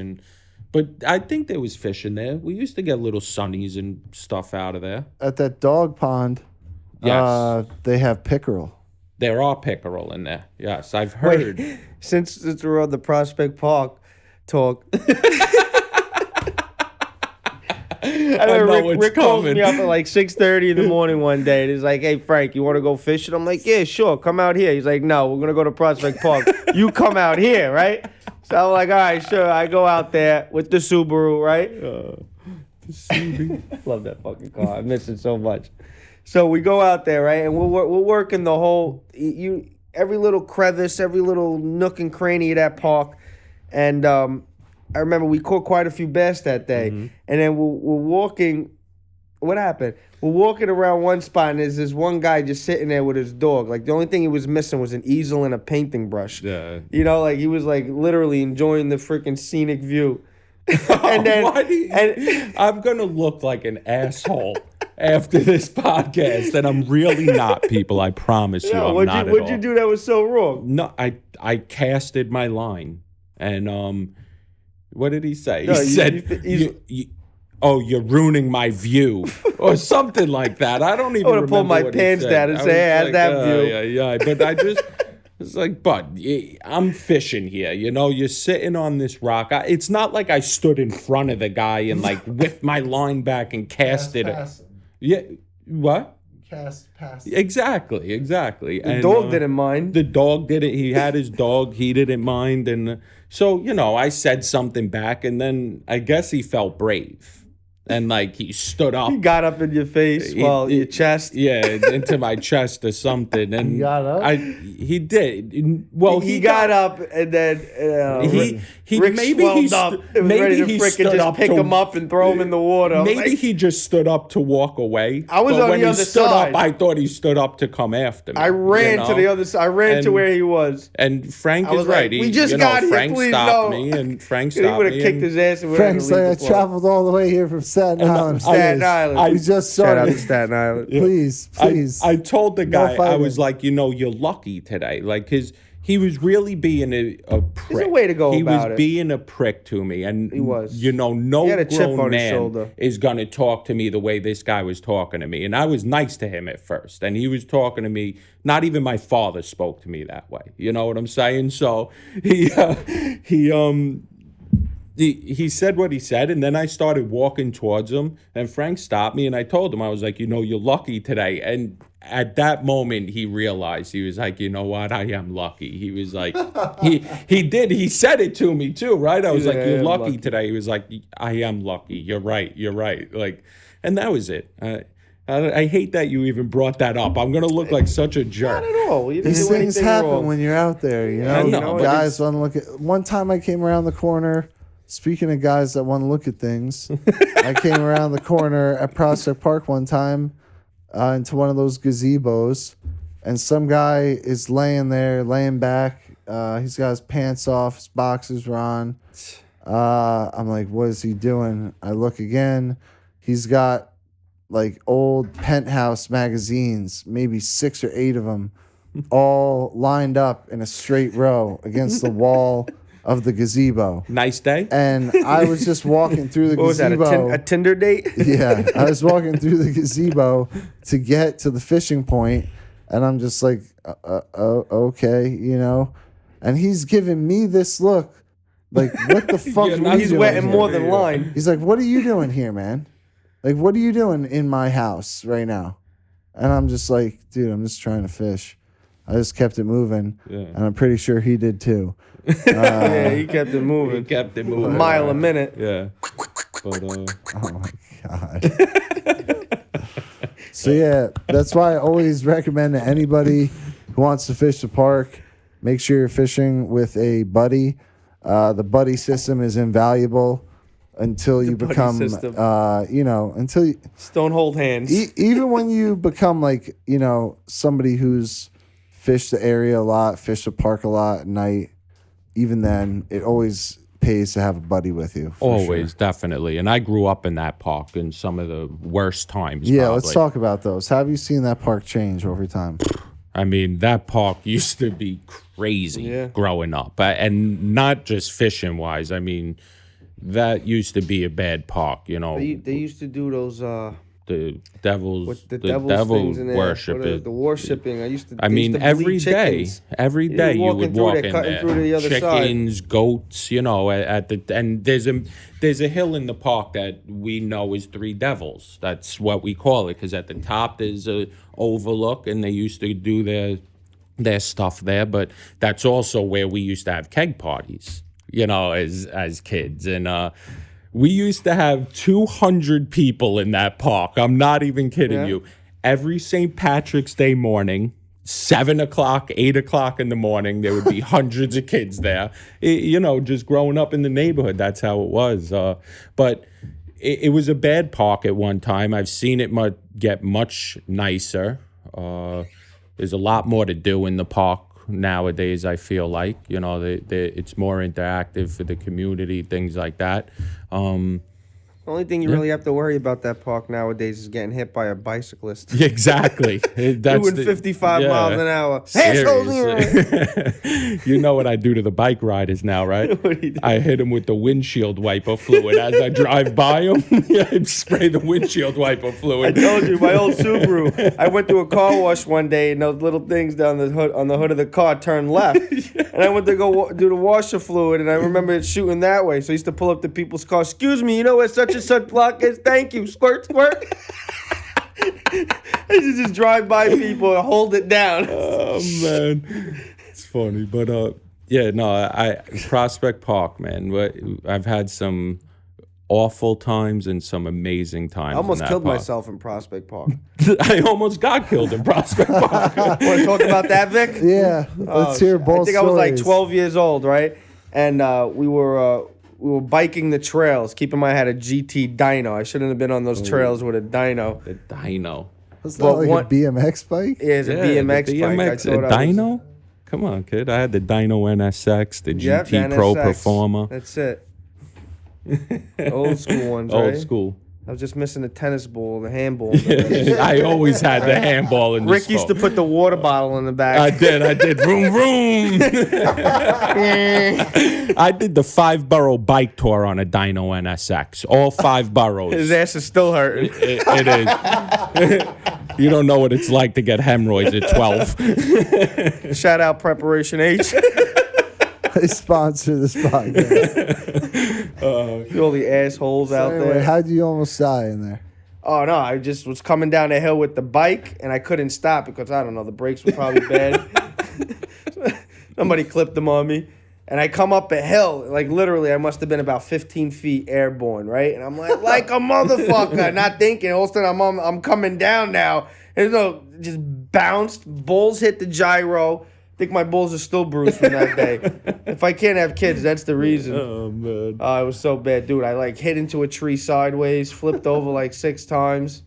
But I think there was fish in there. We used to get little sunnies and stuff out of there. At that dog pond, Yes. they have pickerel. There are pickerel in there. Yes, I've heard. Wait, since we're on the Prospect Park talk. I know Rick calls me up at like 6:30 in the morning one day, and he's like, "Hey Frank, you want to go fishing?" I'm like, "Yeah, sure, come out here." He's like, "No, we're gonna go to Prospect Park. You come out here, right?" So I'm like, "All right, sure." I go out there with the Subaru, right? Love that fucking car. I miss it so much. So we go out there, right, and we're working the whole every little crevice, every little nook and cranny of that park, and I remember we caught quite a few bass that day. And then we're walking. What happened? We're walking around one spot, and there's this one guy just sitting there with his dog. Like, the only thing he was missing was an easel and a painting brush. Yeah. You know, like, he was, like, literally enjoying the freaking scenic view. And then... I'm going to look like an asshole after this podcast, and I'm really not, people. I promise you, I'm not at all. What'd you do that was so wrong? No, I casted my line, and... What did he say? No, he said, you're ruining my view. Or something like that. I don't even remember. I would have pulled my pants down and say, hey, how's that view? Yeah. But I just, it's like, bud, I'm fishing here. You know, you're sitting on this rock. It's not like I stood in front of the guy and like whipped my line back and casted it. Yeah. What? Cast past. Exactly. The dog didn't mind. The dog didn't. He had his dog. He didn't mind. And so, you know, I said something back, and then I guess he felt brave. And, like, he stood up. He got up in your face, your chest. Yeah, into my chest or something. And he got up? He did. Well, he got up, and then Rick maybe swelled up. It was ready to frickin' just pick him up and throw him in the water. Maybe he just stood up to walk away. I was on the other side. I thought he stood up to come after me. I ran to the other side. I ran to where he was. And Frank is right. We just got here, Frank please, stopped no. me, and Frank stopped me. He would have kicked his ass. Frank's like, I traveled all the way here from Staten Island. Staten Island. We just Shout out started. to Staten Island. Please. I told the guy, I fighting. was like, you're lucky today. Like, he was really being a prick. There's a way to go he about it. was being a prick to me. And, He was. No He had a chip grown on his man shoulder. is going to talk to me the way this guy was talking to me. And I was nice to him at first. And he was talking to me. Not even my father spoke to me that way. You know what I'm saying? So he said what he said, and then I started walking towards him, and Frank stopped me, and I told him, I was like, you're lucky today. And at that moment, he realized, he was like, you know what, I am lucky. He was like, he said it to me too, right? I was like, you're lucky today. He was like, I am lucky. You're right. Like, and that was it. I hate that you even brought that up. I'm going to look like such a jerk. Not at all. You didn't These do things anything happen wrong. when you're out there, you know? I know, Guys want to look at... One time I came around the corner... Speaking of guys that want to look at things, I came around the corner at Prospect Park one time into one of those gazebos, and some guy is laying back. He's got his pants off, his boxers are on. I'm like, what is he doing? I look again. He's got like old Penthouse magazines, maybe 6 or 8 of them, all lined up in a straight row against the wall of the gazebo. Nice day. And I was just walking through the What was that, gazebo. a Tinder date? Yeah, I was walking through the gazebo to get to the fishing point, and I'm just like, okay, you know. And he's giving me this look, like, what the fuck? Yeah, are you He's doing wetting here? more than line. He's like, what are you doing here, man? Like, what are you doing in my house right now? And I'm just like, dude, I'm just trying to fish. I just kept it moving, and I'm pretty sure he did too. Yeah, he kept it moving. Kept it A moving. mile a minute. Yeah. But, Oh my God. So yeah, that's why I always recommend to anybody who wants to fish the park, make sure you're fishing with a buddy. The buddy system is invaluable until you buddy become, system. until you, Just don't hold hands. even when you become like, somebody who's fished the area a lot, fished the park a lot at night, even then, it always pays to have a buddy with you. always, definitely. And I grew up in that park in some of the worst times. Yeah, probably. let's talk about those. Have you seen that park change over time? I mean, that park used to be crazy growing up. And not just fishing wise. I mean, that used to be a bad park, you know. They used to do those The devil's with the devil things in there. worship. The worshipping. They used I mean, to bleed every day, chickens. every You're day you walking would through walk there, in cutting there. through to the other side. Chickens, goats, you know, at the and there's a hill in the park that we know is Three Devils. That's what we call it, because at the top there's a overlook, and they used to do their stuff there. But that's also where we used to have keg parties, you know, as kids, and we used to have 200 people in that park. I'm not even kidding you. Every St. Patrick's Day morning, 7 o'clock, 8 o'clock in the morning, there would be hundreds of kids there. You know, just growing up in the neighborhood, that's how it was. But it was a bad park at one time. I've seen it get much nicer. There's a lot more to do in the park nowadays, I feel like. You know, it's more interactive for the community, things like that. The only thing you really have to worry about that park nowadays is getting hit by a bicyclist. Exactly. That's doing 55 miles an hour. Seriously. You know what I do to the bike riders now, right? What do you do? I hit them with the windshield wiper fluid as I drive by them. I spray the windshield wiper I fluid. told you, my old Subaru. I went to a car wash one day, and those little things down the hood on the hood of the car turned left. And I went to go do the washer fluid, and I remember it shooting that way. So I used to pull up to people's cars. Excuse me, you know where such and such block is? Thank you. Squirt, squirt. I used to just drive by people and hold it down. Oh man, it's funny, but yeah, no, I Prospect Park, man. I've had some awful times and some amazing times. I almost in that killed park. myself in Prospect Park. I almost got killed in Prospect Park. Want to talk about that, Vic? Yeah, let's hear both I think I was like stories. 12 years old, right? And we were biking the trails. Keep in mind, I had a GT dyno. I shouldn't have been on those trails with a dyno. The dyno. Was that Well, like one- a BMX bike? Yeah, it's a BMX bike. I a thought I was- dyno? Come on, kid. I had the Dyno NSX, the Yeah, GT the Pro NSX. Performer. That's it. Old school ones, Old right? school. I was just missing the tennis ball, the handball. I always had the handball in the Rick used to put the water bottle in the back. I did. Vroom, vroom. I did the 5-borough bike tour on a Dyno NSX. All 5 boroughs. His ass is still hurting. It is. You don't know what it's like to get hemorrhoids at 12. Shout out Preparation H. They sponsor this podcast. All the assholes out Anyway, there. how'd you almost die in there? Oh no, I just was coming down the hill with the bike and I couldn't stop because I don't know, the brakes were probably bad. Somebody clipped them on me. And I come up a hill, like literally I must have been about 15 feet airborne, right? And I'm like a motherfucker, not thinking. All of a sudden I'm coming down now. And just bounced, balls hit the gyro. I think my balls are still bruised from that day. If I can't have kids, that's the reason. Oh, man. It was so bad, dude. I like hit into a tree sideways, flipped over like 6 times.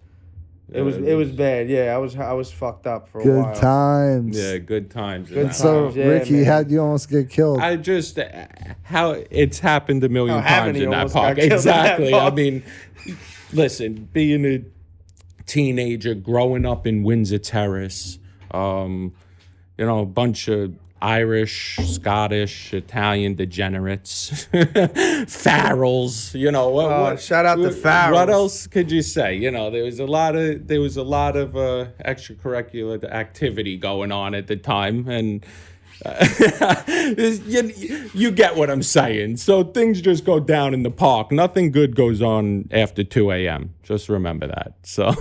It was bad. Yeah, I was fucked up for a while. Good times. Yeah, good times. Good Good So, times, yeah, Ricky, man. how'd you almost get killed? I just how it's happened a million How haven't times you in that almost got park. killed in that Exactly. park? I mean, listen, being a teenager, growing up in Windsor Terrace, you know, a bunch of Irish, Scottish, Italian degenerates, Farrells, you know. Shout out to Farrells. What else could you say? You know, there was a lot of extracurricular activity going on at the time, and you get what I'm saying. So things just go down in the park. Nothing good goes on after 2 a.m. Just remember that. So,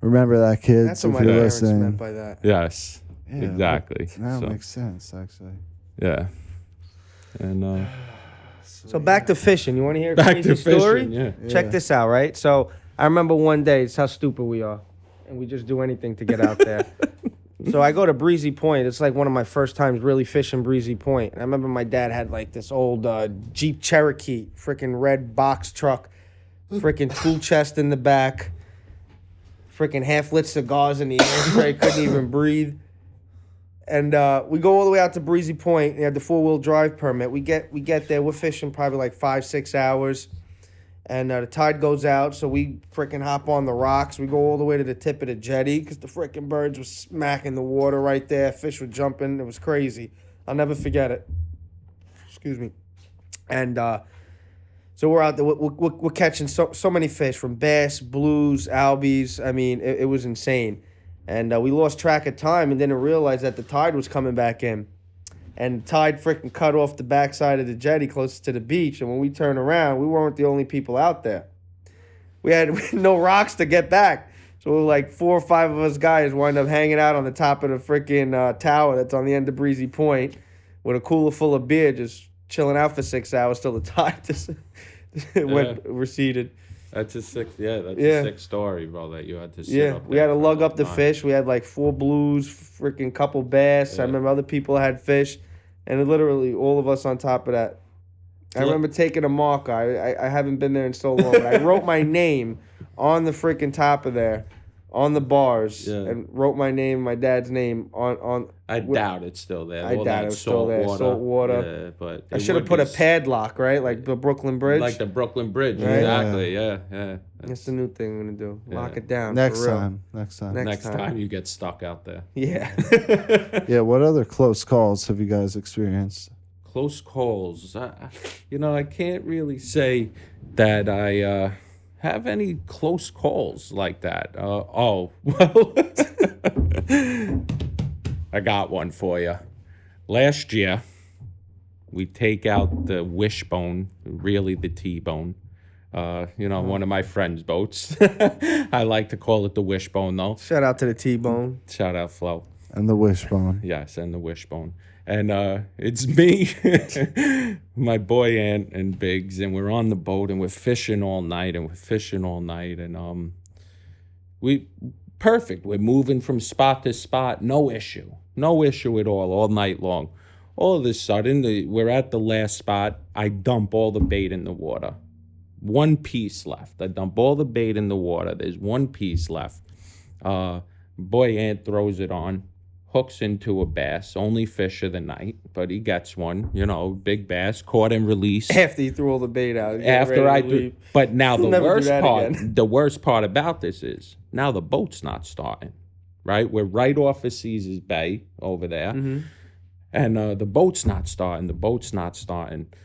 Remember that, kids, That's if what my you're parents listening. meant by that. yes, Yeah, exactly. That So, makes sense, actually. yeah, and So back to fishing. You want to hear a back crazy to fishing. story? Yeah. Check this out, right? So I remember one day, it's how stupid we are. And we just do anything to get out there. So I go to Breezy Point. It's like one of my first times really fishing Breezy Point. And I remember my dad had like this old Jeep Cherokee, freaking red box truck, freaking tool chest in the back, freaking half-lit cigars in the ashtray, couldn't even breathe. And we go all the way out to Breezy Point. They had the 4-wheel drive permit. We get there. We're fishing probably like 5-6 hours. And the tide goes out, so we freaking hop on the rocks. We go all the way to the tip of the jetty because the freaking birds were smacking the water right there. Fish were jumping. It was crazy. I'll never forget it. Excuse me. And So we're out there. We're catching so many fish, from bass, blues, albies. I mean, it was insane. And we lost track of time and didn't realize that the tide was coming back in. And the tide freaking cut off the backside of the jetty closest to the beach. And when we turned around, we weren't the only people out there. We had no rocks to get back. So like 4 or 5 of us guys wind up hanging out on the top of the freaking tower that's on the end of Breezy Point with a cooler full of beer, just chilling out for 6 hours till the tide just receded. That's a sick story, bro, that you had to sit up there. We had to for a lug long up the time. fish. We had like 4 blues, freaking couple bass. Yeah. I remember other people had fish, and it literally all of us on top of that. I remember taking a marker. I haven't been there in so long, but I wrote my name on the freaking top of there, on the bars, and wrote my name, my dad's name on. I doubt it's still there. I doubt it's still there. Salt water. Yeah, but I should have put a padlock, right? Like the Brooklyn Bridge. Like the Brooklyn Bridge, Right? exactly. Yeah. That's the new thing I'm gonna do. Lock it down. Next for real. time. Next time. Next time you get stuck out there. Yeah. Yeah. What other close calls have you guys experienced? Close calls. I can't really say that I have any close calls like that. Well, I got one for you. Last year, we take out the wishbone, really the T-bone. One of my friend's boats. I like to call it the wishbone, though. Shout out to the T-bone. Shout out, Flo. And the wishbone. Yes, and the wishbone. And it's me, my boy Ant and Biggs, and we're on the boat and we're fishing all night and perfect. We're moving from spot to spot, no issue at all night long. All of a sudden, we're at the last spot. I dump all the bait in the water. One piece left. I dump all the bait in the water. There's one piece left. Boy Ant throws it on. Hooks into a bass, only fish of the night, but he gets one, big bass, caught and released. After you threw all the bait out. After I threw, but now the again. worst part about this is now the boat's not starting, right? We're right off of Caesar's Bay over there, and the boat's not starting.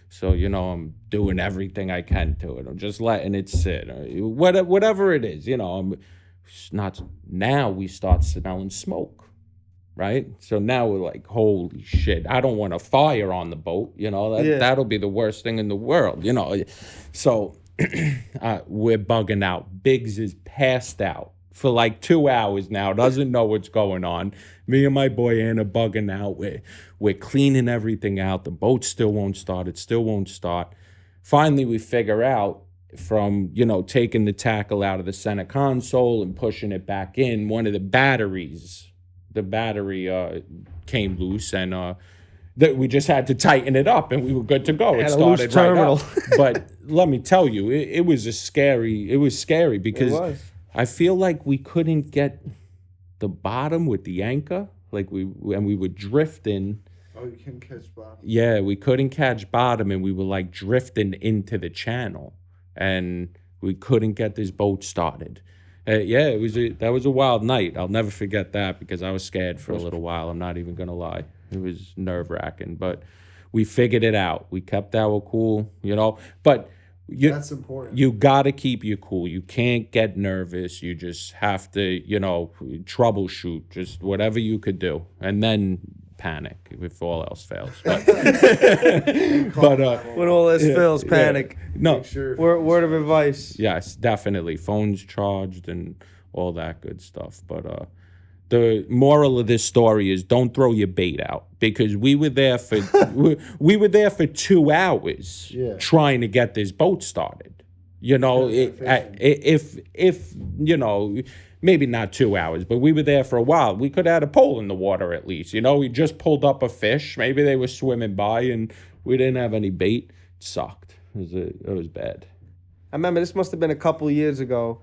So I'm doing everything I can to it. I'm just letting it sit, whatever it is, I'm not. Now we start smelling smoke. Right? So now we're like, holy shit, I don't want a fire on the boat. That'll be the worst thing in the world, So we're bugging out. Biggs is passed out for like 2 hours now, doesn't know what's going on. Me and my boy Ann are bugging out. We're cleaning everything out. The boat still won't start. It still won't start. Finally, we figure out from, taking the tackle out of the center console and pushing it back in, one of the battery came loose, and that we just had to tighten it up, and we were good to go. It started right up. But let me tell you, it was scary because I feel like we couldn't get the bottom with the anchor, we were drifting. Oh, you couldn't catch bottom. Yeah, we couldn't catch bottom, and we were like drifting into the channel, and we couldn't get this boat started. That was a wild night. I'll never forget that because I was scared for a little while. I'm not even gonna lie. It was nerve-wracking, but we figured it out. We kept our cool, But that's important. You gotta keep your cool. You can't get nervous. You just have to, troubleshoot. Just whatever you could do, and then panic if all else fails. But, when all else fails, panic. No. Word of advice. Yes, definitely. Phones charged and all that good stuff. But the moral of this story is don't throw your bait out, because we were there for we were there for 2 hours trying to get this boat started. Maybe not 2 hours, but we were there for a while. We could have had a pole in the water at least. We just pulled up a fish. Maybe they were swimming by and we didn't have any bait. It sucked. It was bad. I remember this must have been a couple years ago.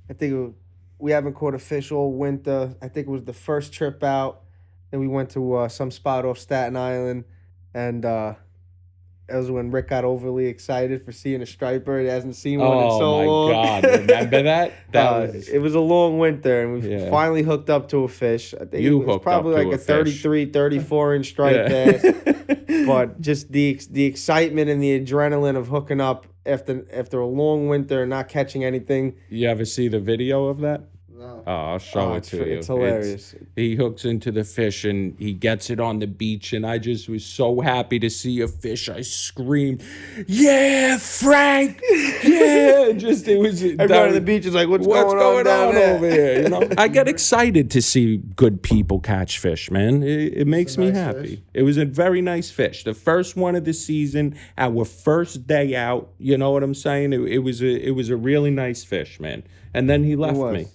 I think we haven't caught a fish all winter. I think it was the first trip out. Then we went to some spot off Staten Island, and that was when Rick got overly excited for seeing a striper. He hasn't seen one in so long. Oh, my God. Remember that? It was a long winter, and we finally hooked up to a fish. I think it was probably like a 33, 34-inch striped bass. But just the excitement and the adrenaline of hooking up after a long winter and not catching anything. You ever see the video of that? No. Oh, I'll show it to you. It's hilarious. He hooks into the fish and he gets it on the beach, and I just was so happy to see a fish. I screamed, "Yeah, Frank! Yeah!" Just it was. Everybody on the beach is like, "What's going on there?" over here?" You know, I get excited to see good people catch fish, man. It makes me nice happy. fish. It was a very nice fish. The first one of the season, our first day out. You know what I'm saying? It was a really nice fish, man. And then he left was. me.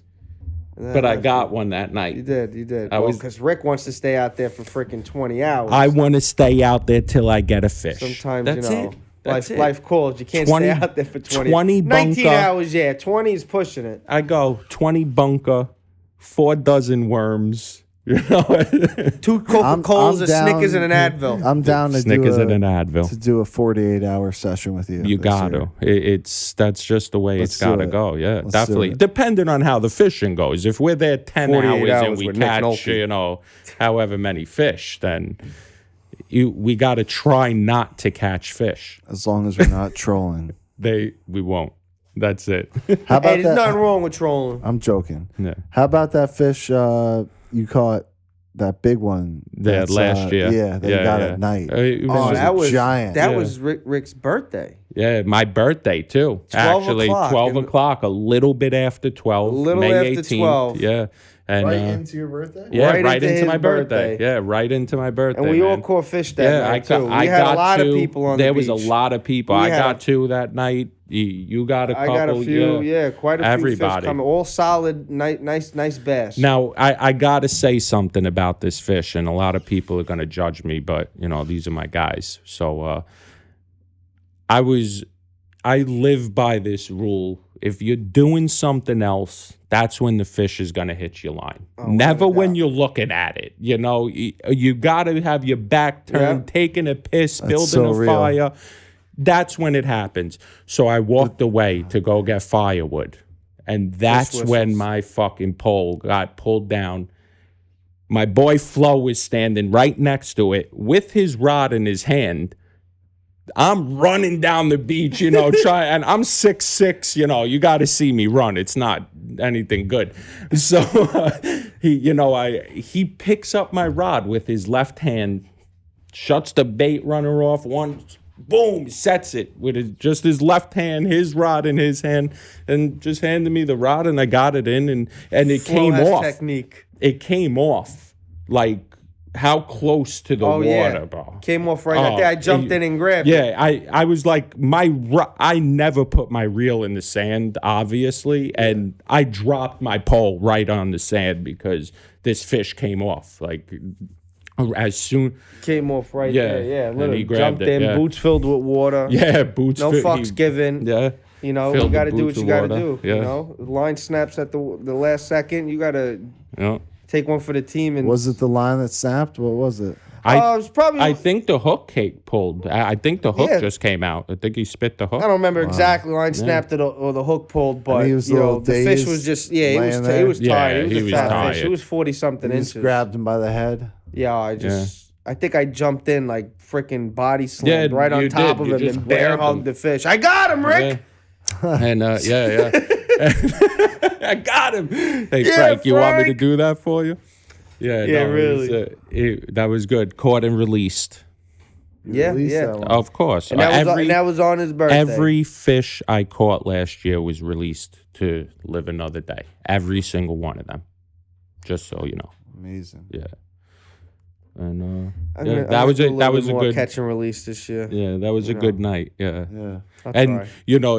But I got one that night. You did. I was- Because Rick wants to stay out there for freaking 20 hours. I want to stay out there till I get a fish. Sometimes, That's you know, it. That's it. life calls. You can't 20 stay out there for 20. 20 19 bunker. hours, yeah. 20 is pushing it. I go 20 bunker, 4 dozen worms. You know, 2 Coca-Colas, a down- Snickers, and an Advil. I'm down to Snickers and an Advil. to do a 48-hour session with you. You this got year. to. That's just the way Let's it's got to do it. go. Yeah, Let's definitely. do it. Depending on how the fishing goes. If we're there 10 48 hours and hours we with Nick catch, Nolte. however many fish, then we got to try not to catch fish. As long as we're not trolling. We won't. That's it. How about Hey, there's nothing that? wrong with trolling. I'm joking. Yeah. How about that fish you caught? That big one. Yeah, that's, last year. Yeah, that you got at night. It Oh, was- that was giant. That Yeah. was Rick's birthday. yeah, my birthday too. 12 Actually, o'clock 12 and- o'clock, a little bit after 12. A little May after 18th. 12. Yeah. And into your birthday? yeah, Right right into into his my birthday. birthday. Yeah, right into my birthday. And we all man. caught fish that Yeah, night, too. We had got a lot two. of people on there the beach. was a lot of people. We I had got a- 2 that night. You got a I couple. got a few, yeah, quite a few Everybody. fish coming. All solid, nice bass. Now, I got to say something about this fish, and a lot of people are going to judge me, but, you know, these are my guys. So I live by this rule. If you're doing something else, that's when the fish is going to hit your line. Never without when doubt. you're looking at it. You know, you got to have your back turned, Yeah. taking a piss, building so a real. fire. That's when it happens. So I walked away to go get firewood. And that's whistles. when my fucking pole got pulled down. My boy Flo was standing right next to it with his rod in his hand. I'm running down the beach, you know, and I'm 6'6", you know, you got to see me run. It's not anything good. So he picks up my rod with his left hand, shuts the bait runner off once, boom, sets it with just his left hand, his rod in his hand, and just handed me the rod, and I got it in, and it Flo came has off. technique. It came off like how close to the water, yeah. bro. Came off right. I think I jumped in and grabbed it. Yeah, I was like, I never put my reel in the sand, obviously, and I dropped my pole right on the sand because this fish came off. Like, as soon, Came off right Yeah, there. Yeah, and literally he grabbed jumped it, in, yeah. boots filled with water. yeah, boots. No fit- fucks given. Yeah. You know, Filled you got to the do what boots you with got to water. do. Yeah. You know, line snaps at the last second. You got to Yeah. take one for the team. And Was it the line that snapped? What was it? it was probably. I think the hook cake pulled. I think the hook Yeah. just came out. I think he spit the hook. I don't remember exactly line snapped or the hook pulled, but he was a you know, little the fish dazed, was just he laying was there? Yeah, tired. he He was a was fat fish. tired. He was 40-something You inches. just grabbed him by the head. Yeah, I think I jumped in like freaking body slammed Yeah, right on you top did. of You him just and bear grabbed hugged him. the fish. I got him, Rick. Yeah. And yeah. I got him. Hey Yeah, Frank, you want me to Frank. do that for you? Yeah, Yeah, no, really. that was good. Caught and released. Yeah, Release yeah. that one. Of course. And that was on his birthday. Every fish I caught last year was released to live another day. Every single one of them. Just so you know. Amazing. Yeah. And I'm yeah, gonna- that I'm was gonna a do that little was bit a more good catch and release this year. yeah, that was a good night. Yeah. Yeah. I'll And try. you know,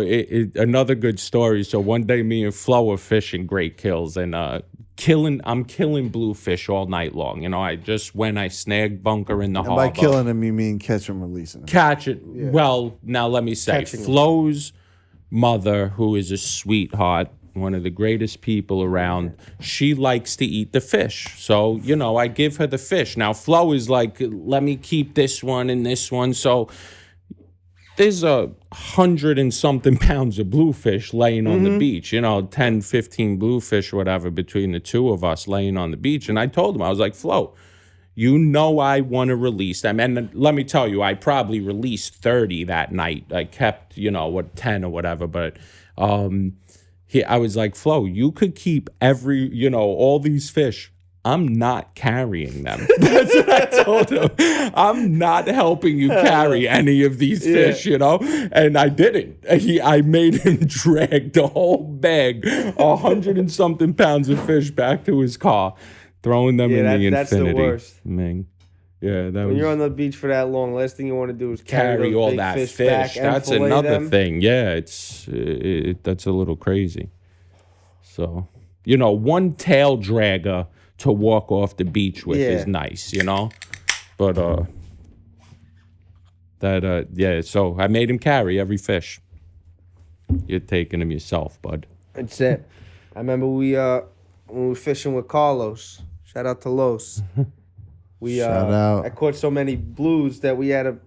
another good story. So one day, me and Flo were fishing great kills, and I'm killing bluefish all night long. You know, I snagged bunker in the And harbor. by killing him, you mean catch him, releasing him. Catch it. Well, now let me say, Catching 'em. Flo's mother, who is a sweetheart, one of the greatest people around, she likes to eat the fish. So, you know, I give her the fish. Now, Flo is like, let me keep this one and this one. So there's 100 and something pounds of bluefish laying on the beach, you know, 10, 15 bluefish or whatever between the two of us laying on the beach. And I told him, I was like, Flo, You know I want to release them. And let me tell you, I probably released 30 that night. I kept, 10 or whatever. But I was like, Flo, you could keep all these fish. I'm not carrying them. That's what I told him. I'm not helping you carry any of these fish, And I didn't. I made him drag the whole bag, 100 and something pounds of fish back to his car, throwing them in the that's infinity. The worst. Man. Yeah, when you're on the beach for that long, last thing you want to do is carry all big that fish. Back and that's fillet another them. thing. Yeah, that's a little crazy. So, one tail dragger to walk off the beach with is nice, But so I made him carry every fish. You're taking them yourself, bud. That's it. I remember when we were fishing with Carlos. Shout out to Los. Shout out. I caught so many blues that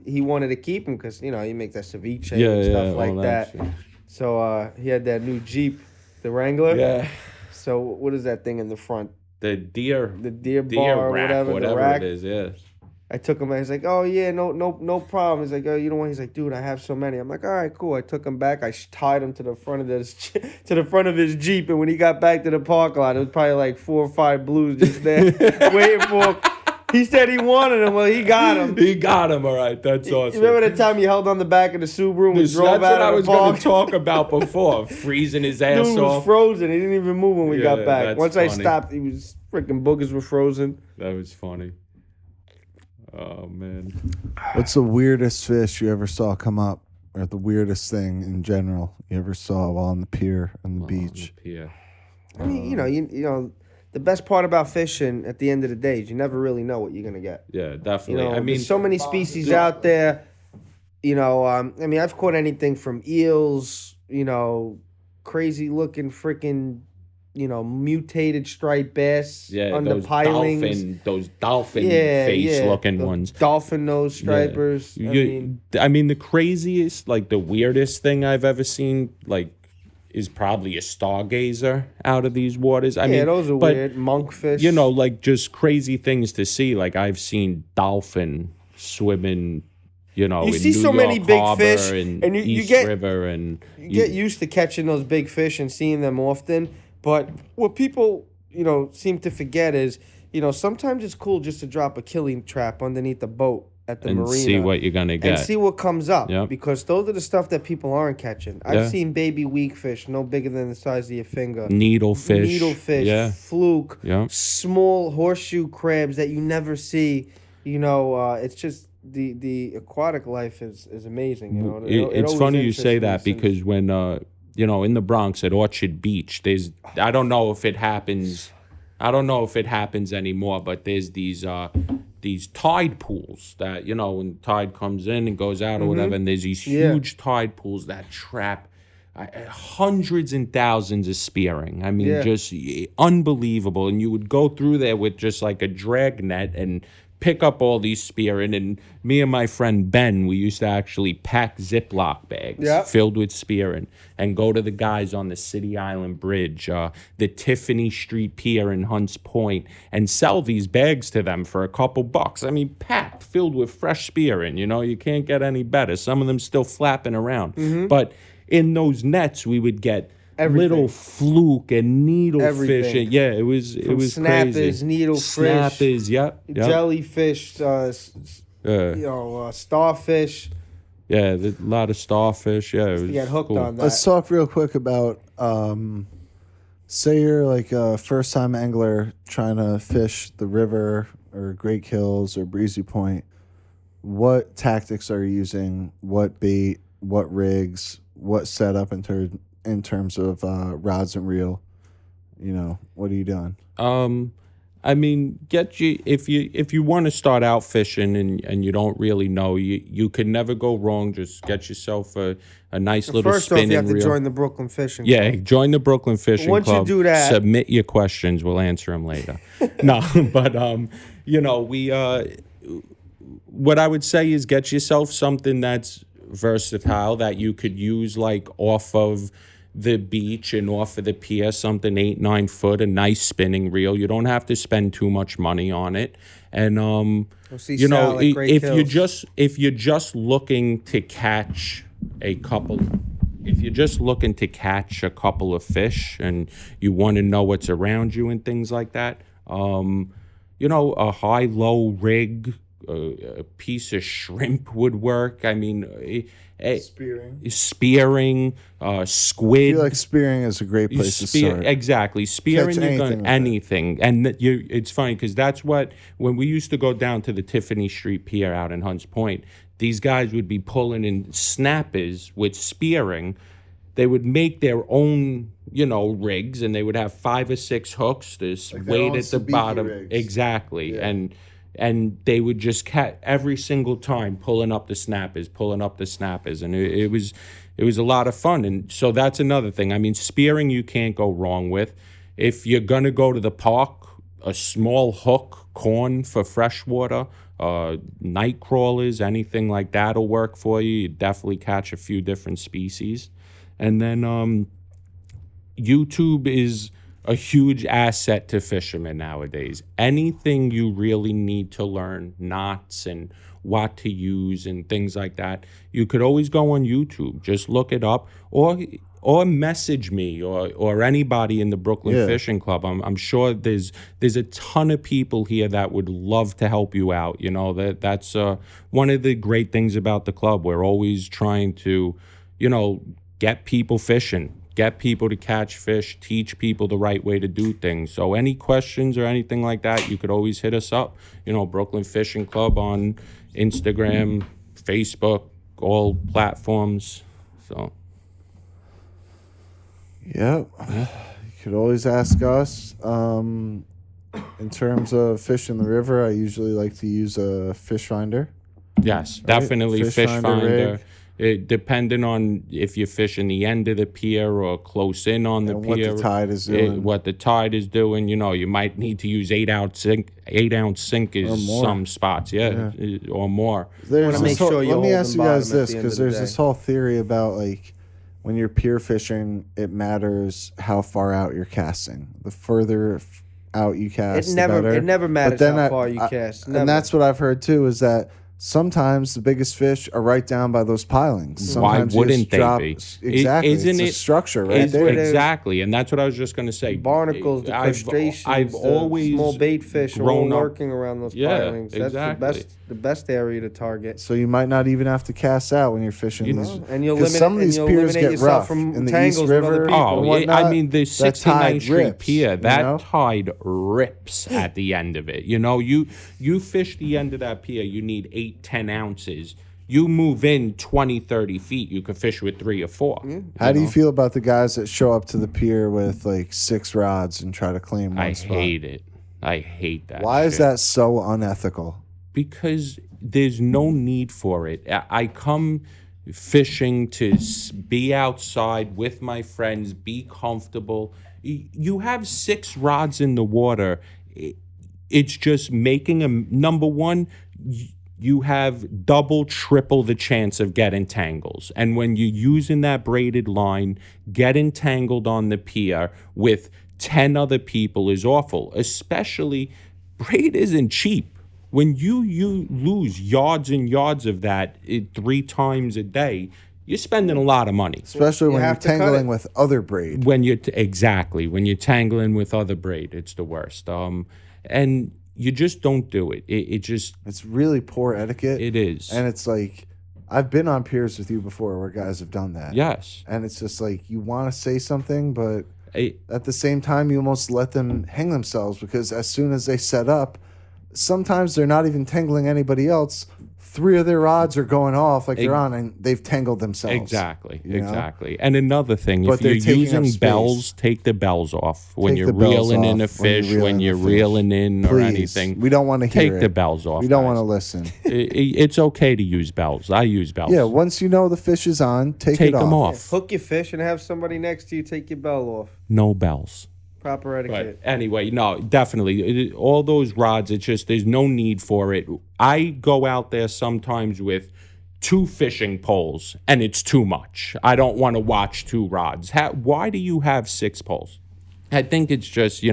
he wanted to keep them because, he makes that ceviche and stuff like that. Shit. So he had that new Jeep, the Wrangler. Yeah. So what is that thing in the front? The deer bar rack, or whatever the rack. It is, yeah. I took him. He's like, "Oh yeah, no problem." He's like, "Oh, you know what?" He's like, "Dude, I have so many." I'm like, "All right, cool." I took him back. I tied him to the front of his Jeep, and when he got back to the parking lot, it was probably like 4 or 5 blues just there waiting for him. He said he wanted him. Well, he got him. He got him. All right, that's awesome. You remember the time he held on the back of the Subaru and we drove That's out what I of was the going park? to talk about before, freezing his ass Dude off. was frozen. He didn't even move when we got back. that's Once I funny. stopped, he was freaking boogers were frozen. That was funny. Oh, man. What's the weirdest fish you ever saw come up, or the weirdest thing in general you ever saw while on the pier on the beach? Yeah. I mean, you know, the best part about fishing at the end of the day is you never really know what you're gonna get. Yeah, definitely. You know, I mean, there's so many species out there. You know, I mean, I've caught anything from eels, crazy looking freaking, mutated striped bass under those pilings. dolphin face looking ones. Dolphin nose stripers. Yeah. I mean, the craziest, like the weirdest thing I've ever seen, like, is probably a stargazer out of these waters. I mean, those are weird. Monkfish. Like just crazy things to see. Like I've seen dolphin swimming, in see New so many York big Harbor fish, and and you East get- River, and You get used to catching those big fish and seeing them often. But what people, seem to forget is, sometimes it's cool just to drop a killing trap underneath the boat at the and marina. see what you're gonna get. And see what comes up. Yep. Because those are the stuff that people aren't catching. I've Yeah. seen baby weak fish, no bigger than the size of your finger. Needlefish. Yeah. Fluke, Yeah. small horseshoe crabs that you never see. It's just the aquatic life is amazing. It's always funny you interests say me that since- because when in the Bronx at Orchard Beach, I don't know if it happens anymore, but there's these tide pools that when tide comes in and goes out or whatever, and there's these huge tide pools that trap hundreds and thousands of spearing. I mean, just unbelievable. And you would go through there with just like a drag net and pick up all these spearing. And me and my friend Ben, we used to actually pack Ziploc bags filled with spearing and go to the guys on the City Island Bridge, the Tiffany Street Pier in Hunts Point, and sell these bags to them for a couple bucks. I mean, packed, filled with fresh spearing. You can't get any better. Some of them still flapping around. But in those nets, we would get little fluke and needlefish. Everything. Yeah, it was snappers, crazy. needlefish, Snappers, yep. jellyfish, starfish. Yeah, a lot of starfish. Yeah, it was You get hooked cool. on that. Let's talk real quick about say you're like a first time angler trying to fish the river or Great Kills or Breezy Point. What tactics are you using? What bait? What rigs? What setup in terms of rods and reel? What are you doing? I mean, if you want to start out fishing and you don't really know, you can never go wrong. Just get yourself a nice little First off, spinning you have to reel. join the Brooklyn Fishing Club. Yeah, join the Brooklyn Fishing Once you Club. do that- Submit your questions. We'll answer them later. No, but what I would say is get yourself something that's versatile that you could use like off of the beach and off of the pier something 8-9 foot, a nice spinning reel. You don't have to spend too much money on it. And see you know, Sal at Great if you're just looking to catch a couple. If you're just looking to catch a couple of fish and you want to know what's around you and things like that, you know, a high-low rig, a piece of shrimp would work. I mean, spearing, squid. I feel like spearing is a great place to start. Exactly, spearing. Catch You're anything anything, and it's funny because that's what when we used to go down to the Tiffany Street Pier out in Hunts Point. These guys would be pulling in snappers with spearing. They would make their own, you know, rigs, and they would have 5 or 6 hooks. There's Like weight at the bottom. rigs. Exactly. Yeah. And they would just catch every single time pulling up the snappers, and it was a lot of fun. And so that's another thing. I mean, spearing you can't go wrong with. If you're gonna go to the park, a small hook, corn for freshwater, night crawlers, anything like that'll work for you. You definitely catch a few different species. And then YouTube is a huge asset to fishermen nowadays. Anything you really need to learn, knots and what to use and things like that, you could always go on YouTube. Just look it up, or message me or anybody in the Brooklyn Fishing Club. I'm sure there's a ton of people here that would love to help you out. You know, that's one of the great things about the club. We're always trying to, you know, get people fishing, get people to catch fish, teach people the right way to do things. So any questions or anything like that, you could always hit us up. You know, Brooklyn Fishing Club on Instagram, Facebook, all platforms. So. Yep. You could always ask us. In terms of fish in the river, I usually like to use a fish finder. Yes, definitely fish finder. Depending on if you're fishing the end of the pier or close in on the pier. What the tide is doing. What the tide is doing. You know, you might need to use 8-ounce sinkers some spots. Yeah, or more. Let me you ask you guys this, because there's this whole theory about, like, when you're pier fishing, it matters how far out you're casting. The further out you cast, the better. It never matters how far you cast. Never. And that's what I've heard too, is that sometimes the biggest fish are right down by those pilings. Sometimes why wouldn't they be? Exactly. Isn't it's a structure right there. Exactly. And that's what I was just going to say. Barnacles, the crustaceans, I've always small bait fish are all lurking around those pilings. That's exactly. the best area to target. So you might not even have to cast out when you're fishing. And you'll eliminate, some of these piers get rough from in the tangles East River. I mean, the 69th Street rips, Pier, that know? tide rips at the end of it. You know, you fish the end of that pier, you need 8-10 ounces. You move in 20-30 feet, you could fish with 3 or 4. How do you feel about the guys that show up to the pier with like 6 rods and try to claim one spot? I hate it. I hate that. Why is that so unethical? Because there's no need for it. I come fishing to be outside with my friends, be comfortable. You have 6 rods in the water. It's just making a number one. You have double, triple the chance of getting tangles. And when you're using that braided line, getting tangled on the pier with 10 other people is awful. Especially, braid isn't cheap. When you lose yards and yards of that 3 times a day, you're spending a lot of money. Especially when you're tangling with other braid. When you're tangling with other braid, it's the worst. And you just don't do it. It's really poor etiquette. It is. And it's like, I've been on piers with you before where guys have done that. Yes. And it's just like, you want to say something, but at the same time, you almost let them hang themselves, because as soon as they set up, sometimes they're not even tangling anybody else. 3 of their rods are going off like they're on, and they've tangled themselves. Exactly. know? And another thing, But if you're they're taking using up bells, space. take the bells off. When Take you're the bells reeling in a off when you're fish, reeling when a you're fish. reeling in or Please. anything. We don't want to hear Take it. the bells off. We don't guys. want to listen. It's okay to use bells. I use bells. Yeah, once you know the fish is on, take it them off. off. Hook your fish and have somebody next to you take your bell off. No bells. Proper etiquette. But anyway, no, definitely. All those rods, it's just, there's no need for it. I go out there sometimes with 2 fishing poles and it's too much. I don't want to watch 2 rods. Why do you have 6 poles? I think it's just,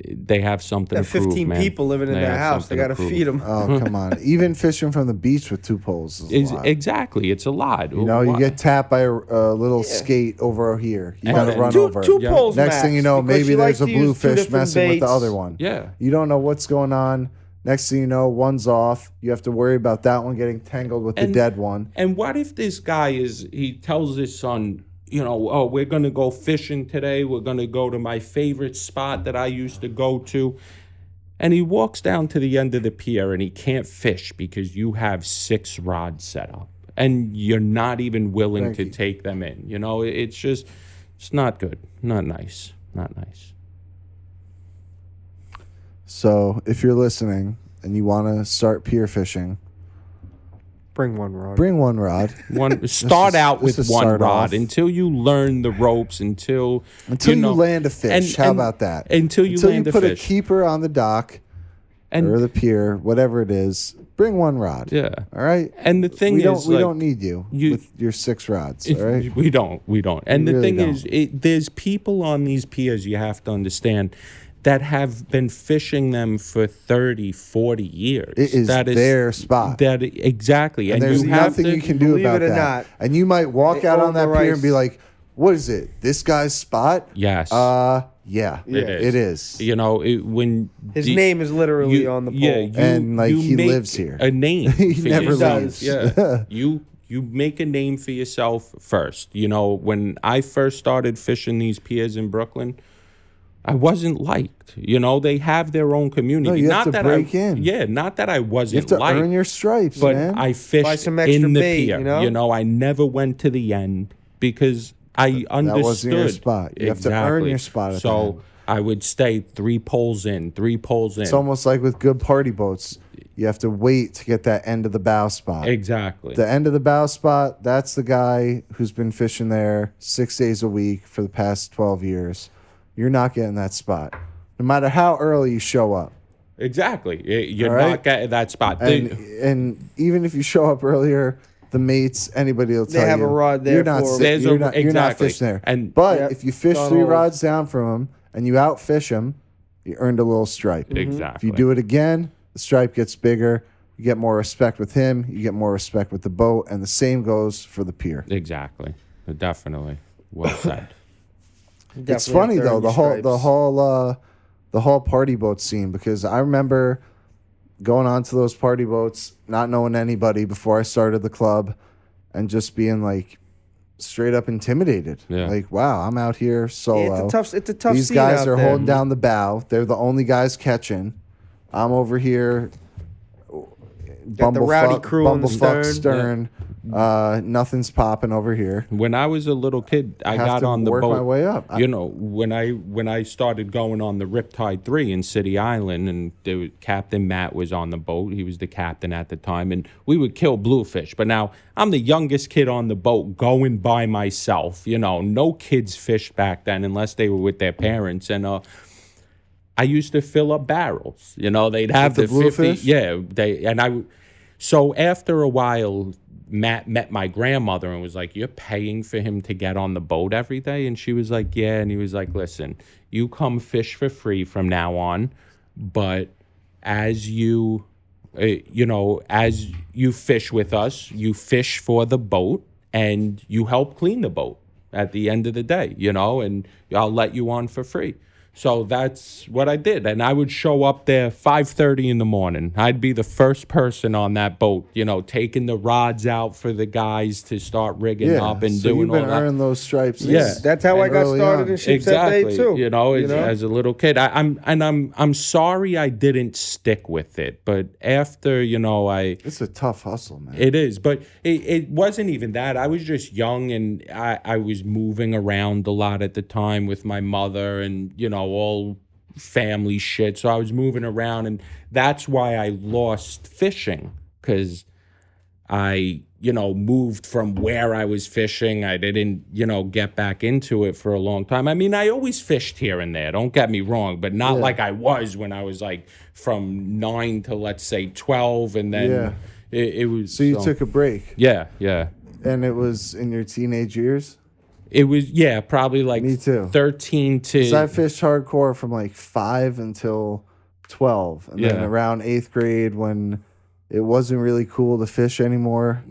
they have something to prove, 15 man. people living in They their have house. They something got to prove. feed them. Oh, come on. Even fishing from the beach with 2 poles is a lot. Exactly. It's a lot. You get tapped by a little skate over here. You got to run over. Two poles Next max, thing you know, because maybe she there's likes a to use 2 bluefish different messing with the baits. other one. Yeah. You don't know what's going on. Next thing you know, one's off. You have to worry about that one getting tangled with the dead one. And what if this guy he tells his son, oh, we're going to go fishing today. We're going to go to my favorite spot that I used to go to. And he walks down to the end of the pier and he can't fish because you have 6 rods set up. And you're not even willing to take them in. It's not good. Not nice. Not nice. So if you're listening and you want to start pier fishing, Bring one rod. bring one rod. Start out with just one start rod off. until you learn the ropes, until you land a fish. How about that? Until you land a put fish. a keeper on the dock or the pier, whatever it is, bring one rod. Yeah. All right? And the thing we is, don't need you with your 6 rods, all right? We don't. And We the really thing is, there's people on these piers, you have to understand, that have been fishing them for 30, 40 years. It is their spot. Exactly. And there's you have nothing to, you can do believe about it or that. not, And you might walk out own on that the pier rights. and be like, what is it? This guy's spot? Yes. Yeah. It is. When His name is literally on the pole. Yeah, And, like, he make lives here. A name. He for never yourself. leaves. Yeah. You make a name for yourself first. When I first started fishing these piers in Brooklyn, I wasn't liked. They have their own community. No, you have not to that break I, in. Yeah, not that I wasn't You have to liked. earn your stripes, but man. I fished Buy some extra in the bait, pier. I never went to the end because I understood. That wasn't your spot. You have to earn your spot at the So end. I would stay 3 poles in, 3 poles in. It's almost like with good party boats. You have to wait to get that end of the bow spot. Exactly. The end of the bow spot, that's the guy who's been fishing there 6 days a week for the past 12 years. You're not getting that spot. No matter how early you show up. Exactly. You're All right? not getting that spot. And even if you show up earlier, the mates, anybody will tell you. They have a rod there You're not, for 'em. you're not Exactly. fishing there. But if you fish Don't 3 hold. rods down from him and you outfish him, you earned a little stripe. Exactly. If you do it again, the stripe gets bigger. You get more respect with him. You get more respect with the boat. And the same goes for the pier. Exactly. Definitely. Well said. It's funny though, the whole party boat scene, because I remember going onto those party boats, not knowing anybody before I started the club, and just being like straight up intimidated. Yeah. Like, wow, I'm out here solo. It's a tough These scene guys out are there. holding down the bow. They're the only guys catching. I'm over here. Got the rowdy crew on the bumblefuck stern. Nothing's popping over here. When I was a little kid, I have got to on the work boat. my way up. When I started going on the Riptide 3 in City Island, and Captain Matt was on the boat. He was the captain at the time, and we would kill bluefish. But now I'm the youngest kid on the boat going by myself. No kids fished back then unless they were with their parents, and I used to fill up barrels. They'd have the the 50. bluefish? Yeah, so after a while, Matt met my grandmother and was like, "You're paying for him to get on the boat every day?" And she was like, "Yeah." And he was like, "Listen, you come fish for free from now on, but as you fish with us, you fish for the boat and you help clean the boat at the end of the day, and I'll let you on for free." So that's what I did. And I would show up there 5:30 in the morning. I'd be the first person on that boat, taking the rods out for the guys to start rigging up and so doing you've been all that. earning those stripes. Yeah. That's how I got early started on. in Shipset Bay Exactly. too. As a little kid, I'm sorry I didn't stick with it, but after It's a tough hustle, man. it is, but it wasn't even that. I was just young, and I was moving around a lot at the time with my mother, and all family shit. So I was moving around, and that's why I lost fishing, because I moved from where I was fishing. I didn't get back into it for a long time. I mean, I always fished here and there, don't get me wrong, but not like I was when I was like from 9 to, let's say, 12, and then It was. So you took a break, Yeah. and it was in your teenage years. It was probably like Me too. 13 to. 'Cause I fished hardcore from like 5 until 12, and then Yeah. around 8th grade when it wasn't really cool to fish anymore,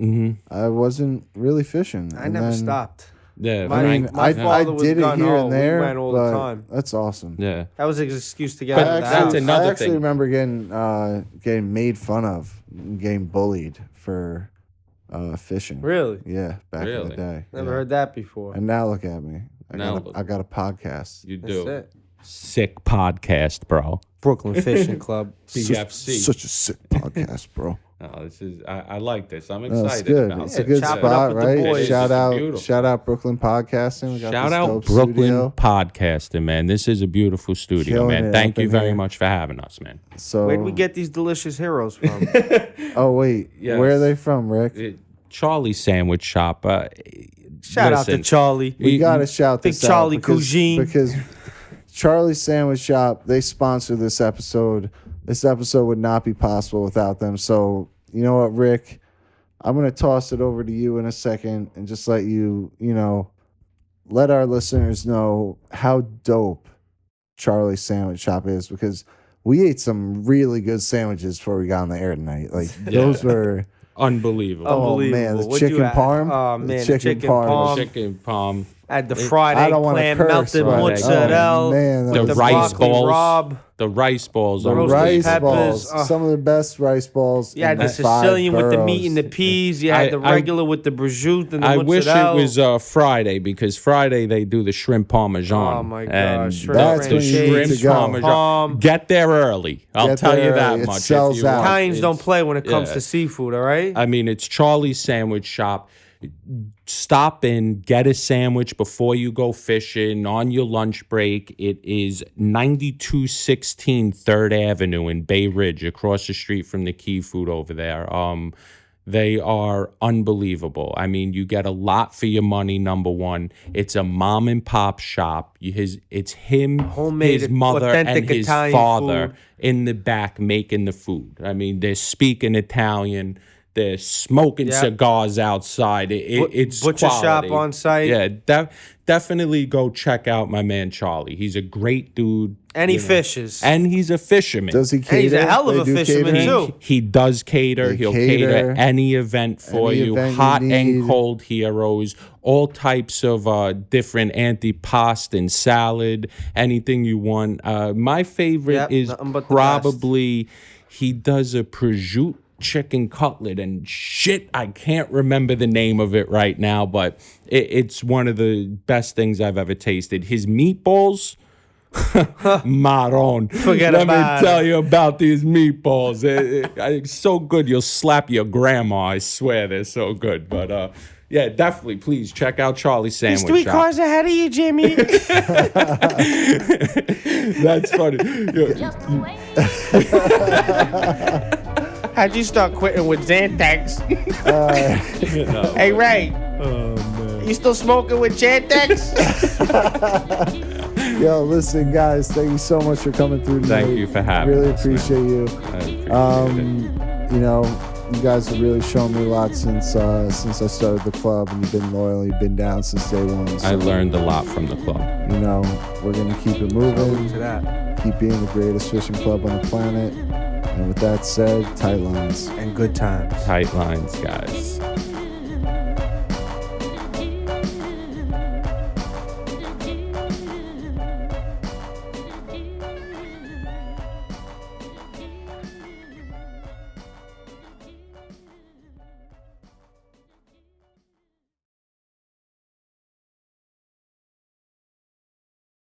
I wasn't really fishing. I And never then- stopped. Yeah, My- I mean, my I father was did it gun here ho. and We there, went all the but time. that's awesome. yeah. That was his excuse to get But out of the that's house. another I actually thing. remember getting made fun of, getting bullied for fishing. Really? Yeah, back in the Really? day. Never Yeah. heard that before. And now look at me. Now look. I got a podcast. You That's do. it. Sick podcast, bro. Brooklyn Fishing Club. BFC. Such a sick podcast, bro. Oh, this is. I like this. I'm No, excited. it's good. About It's this. a good chop it up spot, with the right? boys. Shout It's out, beautiful. Brooklyn Podcasting. We got Shout this out dope Brooklyn studio. Podcasting, man. This is a beautiful studio, Killing man. it Thank up you in very here. much for having us, man. So, Where'd we get these delicious heroes from? Oh wait, Yes. where are they from, Rick? Charlie Sandwich Shop. Shout out to listen, Charlie. We gotta shout Big this out Charlie because, Cougine. because Charlie Sandwich Shop, they sponsor this episode. This episode would not be possible without them. So you know what, Rick? I'm gonna toss it over to you in a second and just let you, let our listeners know how dope Charlie Sandwich Shop is, because we ate some really good sandwiches before we got on the air tonight. Like those were. Unbelievable. Oh man, Unbelievable. the What'd you chicken have? parm. Oh The man, the chicken chicken parm. parm. Chicken palm. Had the fried I don't wanna eggplant, curse, melted but- mozzarella, oh, man, that The with was the rice broccoli balls. Rob. The rice balls. The roasted rice peppers, balls, oh. some of the best rice balls. You had in the the 5 Sicilian with the meat and the boroughs. peas. You had the I- regular with the prosciutto and the I wish it mozzarella. was Friday, because Friday they do the shrimp parmesan. Oh, my and gosh, shrimp That's when you need to go. parmesan. Get there early. I'll Get tell there you that early. It much. If sells you out. want. Italians don't It's- play when it comes yeah. to seafood, all right? I mean, it's Charlie's Sandwich Shop. Stop in, get a sandwich before you go fishing on your lunch break. It is 9216 3rd Avenue in Bay Ridge, across the street from the Key Food over there. They are unbelievable. I mean, you get a lot for your money, number one. It's a mom and pop shop. It's him, Homemade, his mother, and authentic his Italian father food. in the back making the food. I mean, they're speaking Italian. They're smoking Yep. cigars outside. It's Butcher quality. shop on site. Yeah, definitely go check out my man Charlie. He's a great dude. And he you know. fishes. And he's a fisherman. Does he cater? And he's a hell of They a do fisherman, catering? too. He does cater. They He'll cater. cater any event for Any you. event you Hot and need. cold heroes, all types of different antipasta and salad, anything you want. My favorite Yep, is nothing but the probably he does a prosciutto chicken cutlet, and shit, I can't remember the name of it right now, but it's one of the best things I've ever tasted. His meatballs, Maron. Forget Let about me tell you about these meatballs. It's so good, you'll slap your grandma. I swear they're so good. But yeah, definitely, please check out Charlie's Sandwich He's 3 Shop. cars ahead of you, Jimmy. That's funny. Just wait. How'd you start quitting with Xantax? Hey, Ray. You still smoking with Xantax? Yo, listen, guys, thank you so much for coming through tonight. Thank you for having Really us, man. appreciate you. I appreciate it. You guys have really shown me a lot since I started the club, and you've been loyal. You've been down since day one. So, I learned a lot from the club. we're gonna keep it moving. To that. Keep being the greatest fishing club on the planet. And with that said, tight lines. And good times. Tight lines, guys.